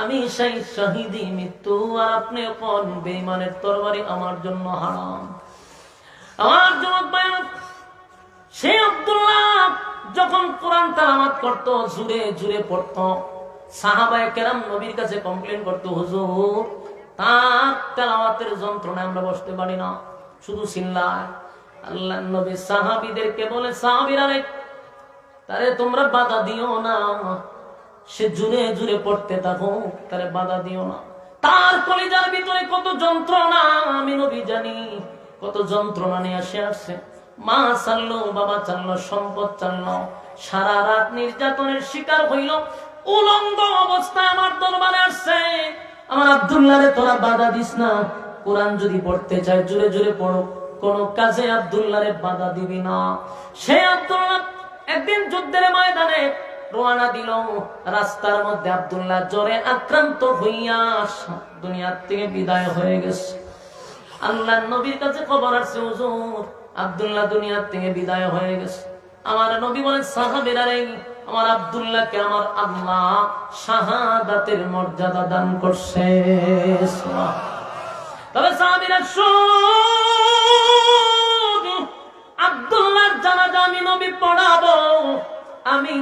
আমি সেই শহীদি মৃত্যু, আর আপনি কোন বেঈমানের তরবারি আমার জন্য হারাম। আমার যুবক ভাইরা, সে আব্দুল্লাহ যখন কোরআন তেলাওয়াত করত, জুড়ে জুড়ে পড়ত, সাহাবায়ে কেরাম নবীর কাছে কমপ্লেইন করত, হুজুর তার তেলাওয়াতের যন্ত্রণায় আমরা বসতে পারি না, শুধু চিল্লায়। আল্লাহর নবী সাহাবীদেরকে বলে, সাহাবীরা রে, তারে তোমরা বাধা দিও না, সে জুড়ে জুড়ে পড়তে থাকো, তারে বাধা দিও না। তার কলিজার ভিতরে কত যন্ত্রণা আমি নবী জানি, কত যন্ত্রণা নিয়ে আসছে। মা চাললো, বাবা চাললো, সম্পদ চাললো, সারা রাত নির্যাতনের শিকার হইল, উলঙ্গ অবস্থায় আমার দরবারে আসছে। আমার আব্দুল্লাহরে তোরা বাধা দিস না, কোরআন যদি পড়তে চায় জুড়ে জুড়ে পড়ো, কোন কাজে আব্দুল্লাহরে বাধা দিবি না। সে আব্দুল্লাহ একদিন যুদ্ধের ময়দানে রওনা দিল, রাস্তার মধ্যে আব্দুল্লাহ জ্বরে আক্রান্ত হইয়া দুনিয়ার থেকে বিদায় হয়ে গেছে। আল্লাহর নবীর কাছে খবর আসছে, হুজুর আব্দুল্লাহ দুনিয়ার থেকে বিদায় হয়ে গেছে। আমার নবী বলেন, সাহাবীরা রে, আমার আব্দুল্লাহকে আমার আল্লাহ শাহাদাতের মর্যাদা দান করছে। তবে সাহাবীরা আব্দুল্লাহর জানাজা আমি নবী পড়াবো, আমি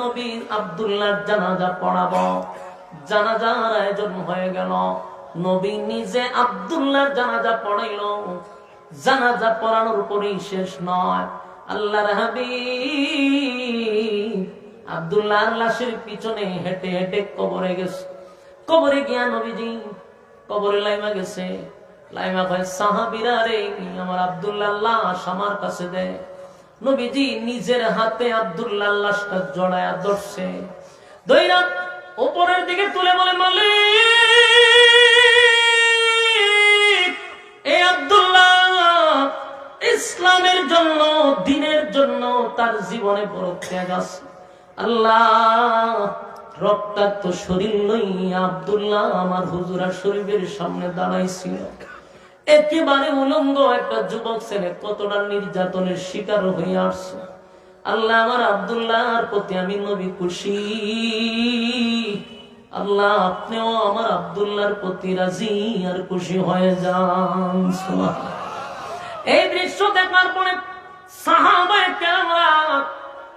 নবী আব্দুল্লাহর জানাজা পড়াবো। জানাজার আয়োজন হয়ে গেল, নবী নিজে আব্দুল্লাহর জানাজা পড়াইলো। জানাজা পড়ানোর পরেই শেষ নয়, আল্লাহর হাবিব আব্দুল্লাহর লাশের পিছনে হেঁটে হেঁটে কবরে গেছে। কবরে গিয়া নবীজি কবরে লাইমা গেছে। লাইমা কয়, সাহাবীরা রে, আমার আব্দুল্লাহর লাশ আমার কাছে দে। নবীজি নিজের হাতে আব্দুল্লাহর লাশটা জড়ায়া ধরছে, দইরা উপরের দিকে তুলে বলে, মালিক, এই আব্দুল্লাহ ইসলামের জন্য, দ্বীনের জন্য তার জীবনে বড় ত্যাগ আছে। আল্লাহ, রক্তাক্ত শরীর লইয়া আব্দুল্লাহ আমার হুজুরা শরীফের সামনে দাঁড়াইছিল। একেবারে উলঙ্গ একটা যুবক ছেলে কতটা নির্যাতনের শিকার হয়ে আসছে। আল্লাহ, আমার আব্দুল্লাহর প্রতি আমি নবী খুশি। আল্লাহ, আপনিও আমার আব্দুল্লাহর প্রতি রাজি আর খুশি হয়ে যান। এই দৃশ্য দেখার পরে সাহাবায়ে কেরামরা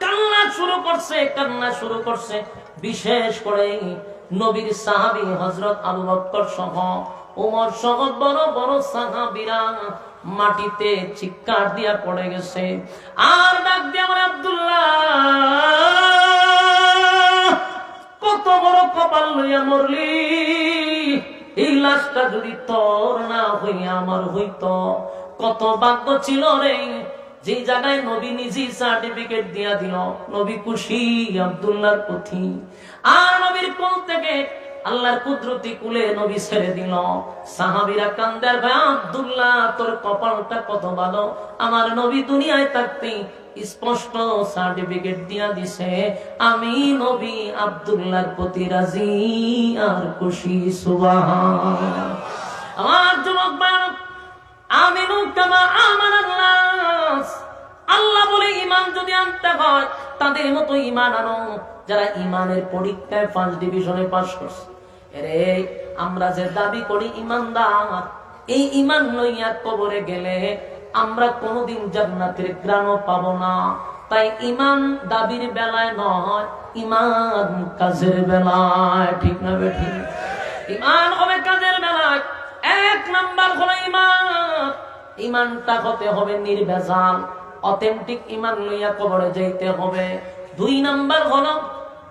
কান্না শুরু করছে। বিশেষ করে নবীর সাহাবী হযরত আবু বকর সহ ওমর সহ বড় বড় সাহাবীরা মাটিতে চিৎকার দিয়া পড়ে গেছে আর ডাক দিয়ে, আমার আব্দুল্লাহ কত বড় কপাল লইয়া মরলি, এই লাশটা যদি তোর না হইয়া আমার হইতো, কত ভাগ্য ছিল রে। যে জায়গায় নবী নিজে সার্টিফিকেট দিয়া দিল, নবী খুশি আব্দুল্লাহর প্রতি। আর নবীর কোল থেকে আল্লাহর কুদরতি কুলে নবী ছেড়ে দিল। সাহাবীরা কান্দার, ভাই আব্দুল্লাহ তোর কপালটা কত ভালো, আমার নবী দুনিয়ায় থাকতে স্পষ্ট সার্টিফিকেট দিয়া দিছে, আমি নবী আব্দুল্লাহর প্রতি রাজি আর খুশি। সুবহান। আমার যুবক ভাই, আমিনু কামা আমানান নাস, আল্লাহ বলে ঈমান যদি আনতে হয় তাদের মতো ঈমান আনো যারা ঈমানের পরীক্ষায় ফার্স্ট ডিভিশনে পাস করছে। আরে আমরা যে দাবি করি ঈমানদার, এই ঈমান লইয়া কবরে গেলে আমরা কোনোদিন জান্নাতের ঘ্রাণও পাবো না। তাই ঈমান দাবির বেলায় নয়, ঈমান কাজের বেলায়। ঠিক না বেঠিক? ঈমান হবে কাজের বেলায়। এক নাম্বার হলো ঈমান, ঈমানটা হতে হবে নির্ভেজাল, অথেন্টিক ঈমান লইয়া কবরে যাইতে হবে। দুই নাম্বার হলো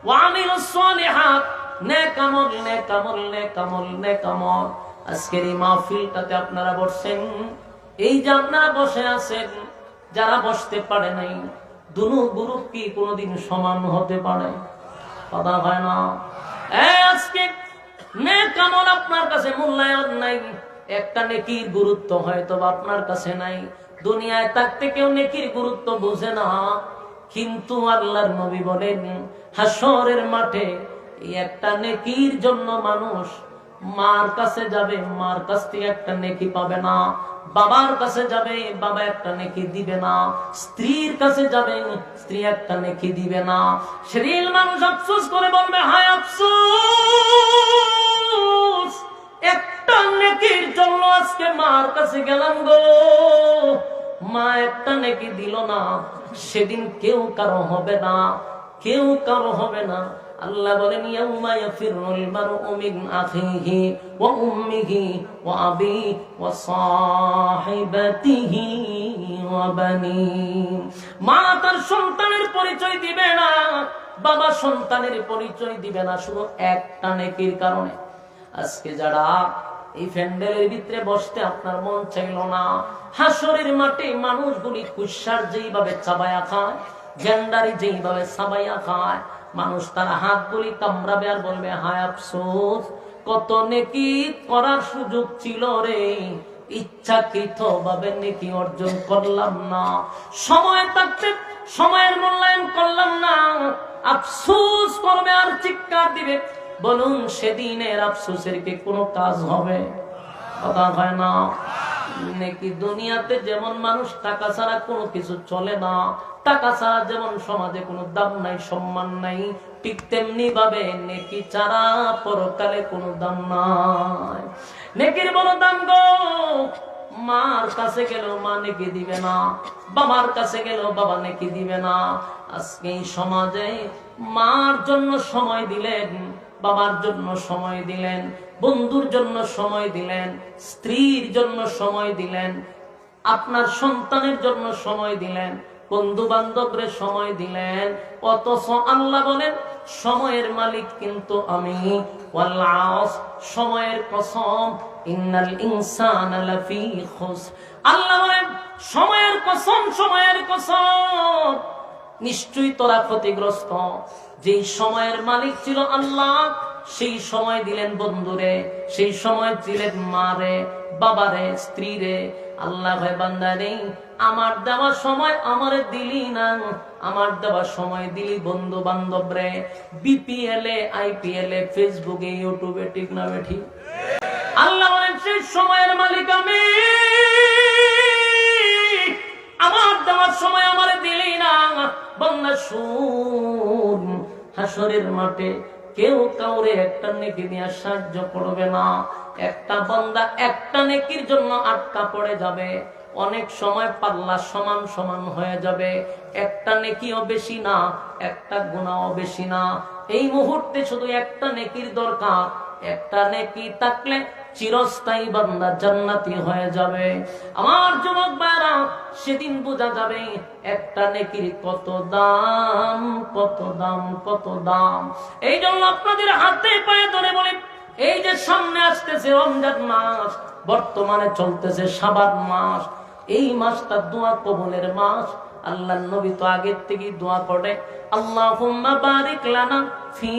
ওয়ামিলুস সালিহাত, নেক আমল, নেক আমল, নেক আমল, নেক আমল। আজকের এই মাহফিলটাতে আপনারা বসছেন, এই যে আপনারা বসে আছেন, যারা বসতে পারে নাই, দুনু গ্রুপ কি কোনোদিন সমান হতে পারে? কথা হয় না। আজকে নেক আমল আপনার কাছে মূল্যায়ন নাই, একটা নেকির গুরুত্ব হয়তো আপনার কাছে নাই। দুনিয়ায় থাকতে কেউ নেকির গুরুত্ব বুঝে না, কিন্তু আল্লাহর নবী বলেন হাসরের মাঠে এই একটা নেকির জন্য মানুষ মার কাছে যাবে, মার কাছ থেকে একটা নেকি পাবে না। বাবার কাছে যাবে, বাবা একটা নেকি দিবে না। স্ত্রীর কাছে যাবে, স্ত্রী একটা নেকি দিবে না। সেদিন মানুষ আফসোস করে বলবে, হায় আফসোস, একটা নেকির জন্য আজকে মার কাছে গেলাম গো, মা একটা নেকি দিল না। সেদিন কেউ কারো হবে না, কেউ কারো হবে না। আল্লাহ বলেন, ইয়াউমা ইয়াফিরুল মারউ মিন আখিহি ওয়া উম্মিহি ওয়া আবিহি ওয়া সাহিবাতিহি ওয়া বানি। মা তার সন্তানের পরিচয় দিবে না, বাবা সন্তানের পরিচয় দিবে না, শুধু একটা নেকির কারণে। আজকে যারা এই প্যান্ডেলের ভিতরে বসতে আপনার মন চাইল না, হাসরের মাঠে মানুষগুলি কুশার যেইভাবে চাবায়া খায়, গেন্ডারি যেইভাবে চাবাইয়া খায়, মানুষ তার হাতগুলি কামড়াবে আর বলবে, হায় আফসোস, কত নেকি করার সুযোগ ছিল রে, ইচ্ছাকৃত ভাবে নেকি অর্জন করলাম না, সময় থাকতে সময়ের মূল্যায়ন করলাম না। আফসোস করবে আর চিৎকার দিবে। বলুন, সেদিনের আফসোসের কি কোনো কাজ হবে? কথা হয় না। নেকি দুনিয়াতে যেমন মানুষ টাকা ছাড়া কোনো কিছু চলে না, টাকা ছাড়া যেমন সমাজে কোনো দাম নাই, সম্মান নাই, ঠিক তেমনি ভাবে নেকি ছাড়া পরকালে কোনো দাম নাই। নেকির বড় দাম গো। মার কাছে গেলেও মা নেকি দিবে না, বাবার কাছে গেলেও বাবা নেকি দিবে না। আজকে এই সমাজে মার জন্য সময় দিলেন, বাবার জন্য সময় দিলেন, বন্ধুর জন্য সময় দিলেন, স্ত্রীর জন্য সময় দিলেন, আপনার সন্তানের জন্য সময় দিলেন, বন্ধু বান্ধবরে সময় দিলেন, অথচ আল্লাহ বলেন সময়ের মালিক কিন্তু আমি। ওয়াল আসর, সময়ের কসম, ইন্নাল ইনসানা লাফি খুসর। আল্লাহ বলেন সময়ের কসম, সময়ের কসম, নিশ্চয়ই তোরা ক্ষতিগ্রস্ত। যেই সময়ের মালিক ছিল আল্লাহ, সেই সময় দিলেন বন্ধুরে, সেই সময় দিলেন মারে, বাবারে, স্ত্রীরে। আল্লাহ ভাই বান্দারে, আমার দেওয়া সময় আমারে দিলি না, আমার দেওয়া সময় দিলি বন্ধু বান্ধব রে, বিপিএল এ, আইপিএল এ, ফেসবুকে, ইউটিউবে, ঠিক না বেঠি? আল্লাহ বলেন সেই সময়ের মালিক আমি। আমার দেওয়ার সময় আমারে দিলি না। বান্দা শুন, হাসরের মাঠে কেউ কাউরে একটা নেকি নিয়ে সাহায্য করবে না। একটা বান্দা একটা নেকির জন্য আটকা পড়ে যাবে। অনেক সময় পাল্লা সমান সমান হয়ে যাবে। একটা নেকিও বেশি না, একটা গুনাহও বেশি না। এই মুহূর্তে শুধু একটা নেকির দরকার। একটা নেকি থাকলে চিরস্থায়ী বান্দা জান্নাতি হয়ে যাবে। আমার যুবক ভাইরা, সেদিন বোঝা যাবে একটা নেকির কত দাম, কত দাম, কত দাম। এই জন্য আপনাদের হাতে পায়ে ধরে বলি, এই যে সামনে আসতেছে রমজান মাস, বর্তমানে চলতেছে শাবান মাস, এই মাসটা দোয়া কবুলের মাস। আল্লাহর নবী তো আগের থেকেই দোয়া করে, আল্লাহুম্মা বারিক লানা ফি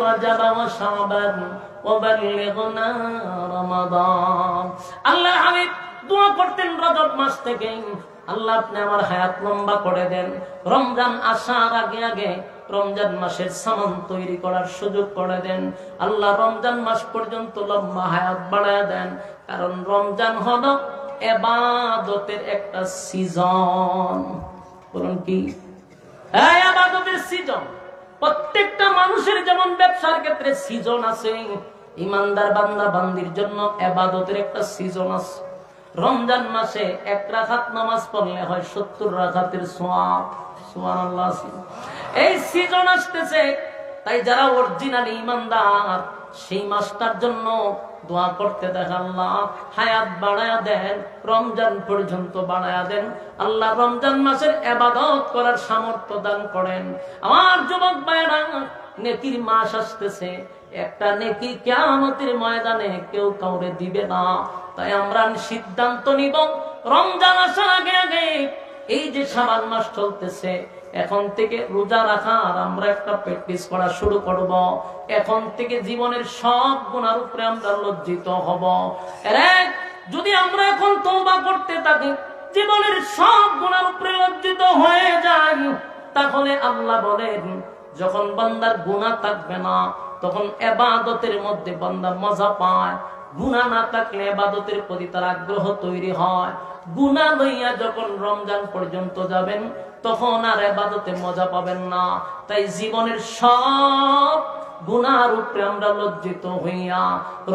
রাজাব ওয়া শাবান ওয়া বাল্লিগনা রমাদান। আল্লাহর হাবিব দোয়া করতেন রজব মাস থেকে, আল্লাহ আপনি আমার হায়াত লম্বা করে দেন, রমজান আসার আগে আগে রমজান মাসের সামান তৈরি করার সুযোগ করে দেন। আল্লাহ রমজান মাস পর্যন্ত লম্বা হায়াত বাড়ায় দেন। কারণ রমজান হলো ইবাদতের একটা সিজন। বলুন কি? হ্যাঁ, ইবাদতের সিজন। প্রত্যেকটা মানুষের যেমন ব্যবসার ক্ষেত্রে সিজন আছে, ইমানদার বান্দা বান্দির জন্য ইবাদতের একটা সিজন আছে। রমজান মাসে 1 রাকাত নামাজ পড়লে হয় 70 রাকাতের সওয়াব। সুবহানাল্লাহ। এই সিজন আসতেছে, তাই যারা অরিজিনাল ইমানদার সেই মাসটার জন্য দোয়া করতে দেন, আল্লাহ হায়াত বাড়ায়া দেন, রমজান পর্যন্ত বাড়ায়া দেন। আল্লাহ রমজান মাসের ইবাদত করার সামর্থ্য দান করেন। আমার যুবক ভাইরা, নেকির মাস আসতেছে। একটা নেকি কিয়ামতের ময়দানে কেউ কাউরে দিবে না। তাই আমরা সিদ্ধান্ত নিব, রমজান আসার আগে আগে, এই যে শাবান মাস চলতেছে, এখন থেকে রোজা রাখার আমরা একটা প্র্যাকটিস করা শুরু করব। এখন থেকে জীবনের সব গুনার উপরে আমরা লজ্জিত হব। যদি আমরা এখন তওবা করতে থাকি, জীবনের সব গুনার উপরে লজ্জিত হয়ে যাই, তাহলে আল্লাহ বলেন যখন বান্দার গুনাহ থাকবে না, তখন ইবাদতের মধ্যে বান্দা মজা পায়। গুনাহ না থাকলে ইবাদতের প্রতি তার আগ্রহ তৈরি হয়। গুনাহ লইয়া যখন রমজান পর্যন্ত যাবেন, তখন আর ইবাদতে মজা পাবেন না। তাই জীবনের সব গুনার উপরে আমরা লজ্জিত হইয়া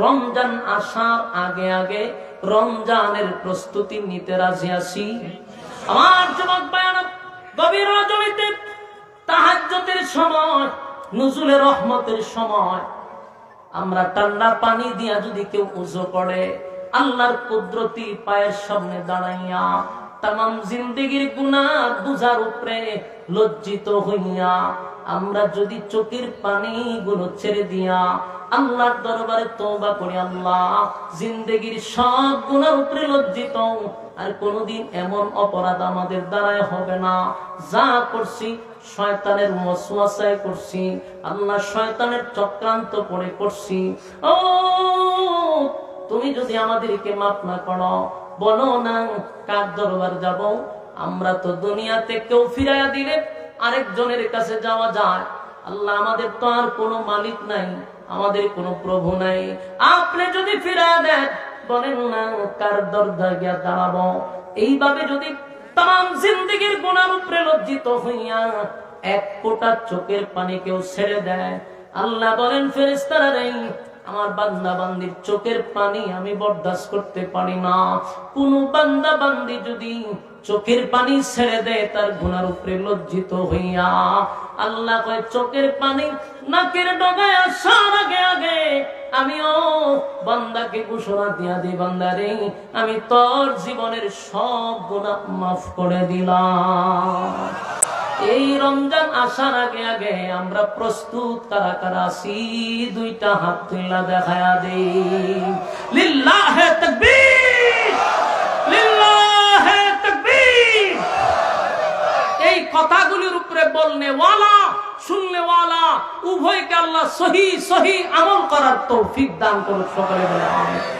রমজান আসার আগে আগে রমজানের প্রস্তুতি নিতে রাজি আছি। আমার যুবক ভাইরা, গভীর রজনীতে তাহাজ্জুদের সময়, নুজুলে রহমতের সময়, আমরা ঠান্ডা পানি দিয়া যদি কেউ ওযু করে, আল্লাহর কুদরতি পায়ের সামনে দাঁড়াইয়া তামাম জিন্দেগির গুনাহ বুঝার উপরে লজ্জিত হইয়া আমরা যদি চোখের পানি গুলো ছেড়ে দিয়া আল্লাহর দরবারে তওবা করি, আল্লাহ জিন্দেগির সব গুনার উপরে লজ্জিত, আর কোনদিন এমন অপরাধ আমাদের দ্বারাই হবে না যা করছি শয়তানের ওয়াসওয়াসায় করছি, আল্লাহ শয়তানের চক্রান্ত করে করছি। ও তুমি যদি আমাদেরকে মাফ না করো, বলো না কার দরবার যাব? আমরা তো দুনিয়াতে কেউ ফিরাইয়া দিলে আরেকজনের কাছে যাওয়া যায়। আল্লাহ আমাদের তো আর কোনো মালিক নাই, আমাদের কোনো প্রভু নাই। আপনি যদি ফিরাইয়া দেন, বলেন না কার দরজা গিয়া দাঁড়াবো? এইভাবে যদি তাম জিন্দেগির গুনার উপরে লজ্জিত হইয়া এক ফোঁটা চোখের পানি কেউ ছেড়ে দেয়, আল্লাহ বলেন ফেরেশতারা রে, আমার বান্দা বান্দির চোখের পানি আমি বরদাস্ত করতে পারি না। কোন বান্দা বান্দি যদি চোখের পানি ছেড়ে দেয় তার গুনার উপরে লজ্জিত হইয়া, আল্লাহ কয় চোখের পানি নাকের ডগায় আসার আগে আগে আমিও বান্দাকে ঘোষণা দিয়া দিই, বান্দারে আমি তোর জীবনের সব গুনাহ মাফ করে দিলাম। এই রমজান আসার আগে আগে আমরা প্রস্তুত কারা কারা আছি? দুইটা হাত তুইলা দেখায়া দেই। লিল্লাহে তাকবীর, লিল্লাহে তাকবীর। এই কথাগুলির উপরে বলনে ওয়ালা শুনলে ওয়ালা উভয়কে আল্লাহ সহি সহি আমল করার তৌফিক দান করুন। সকলে বলে আমিন।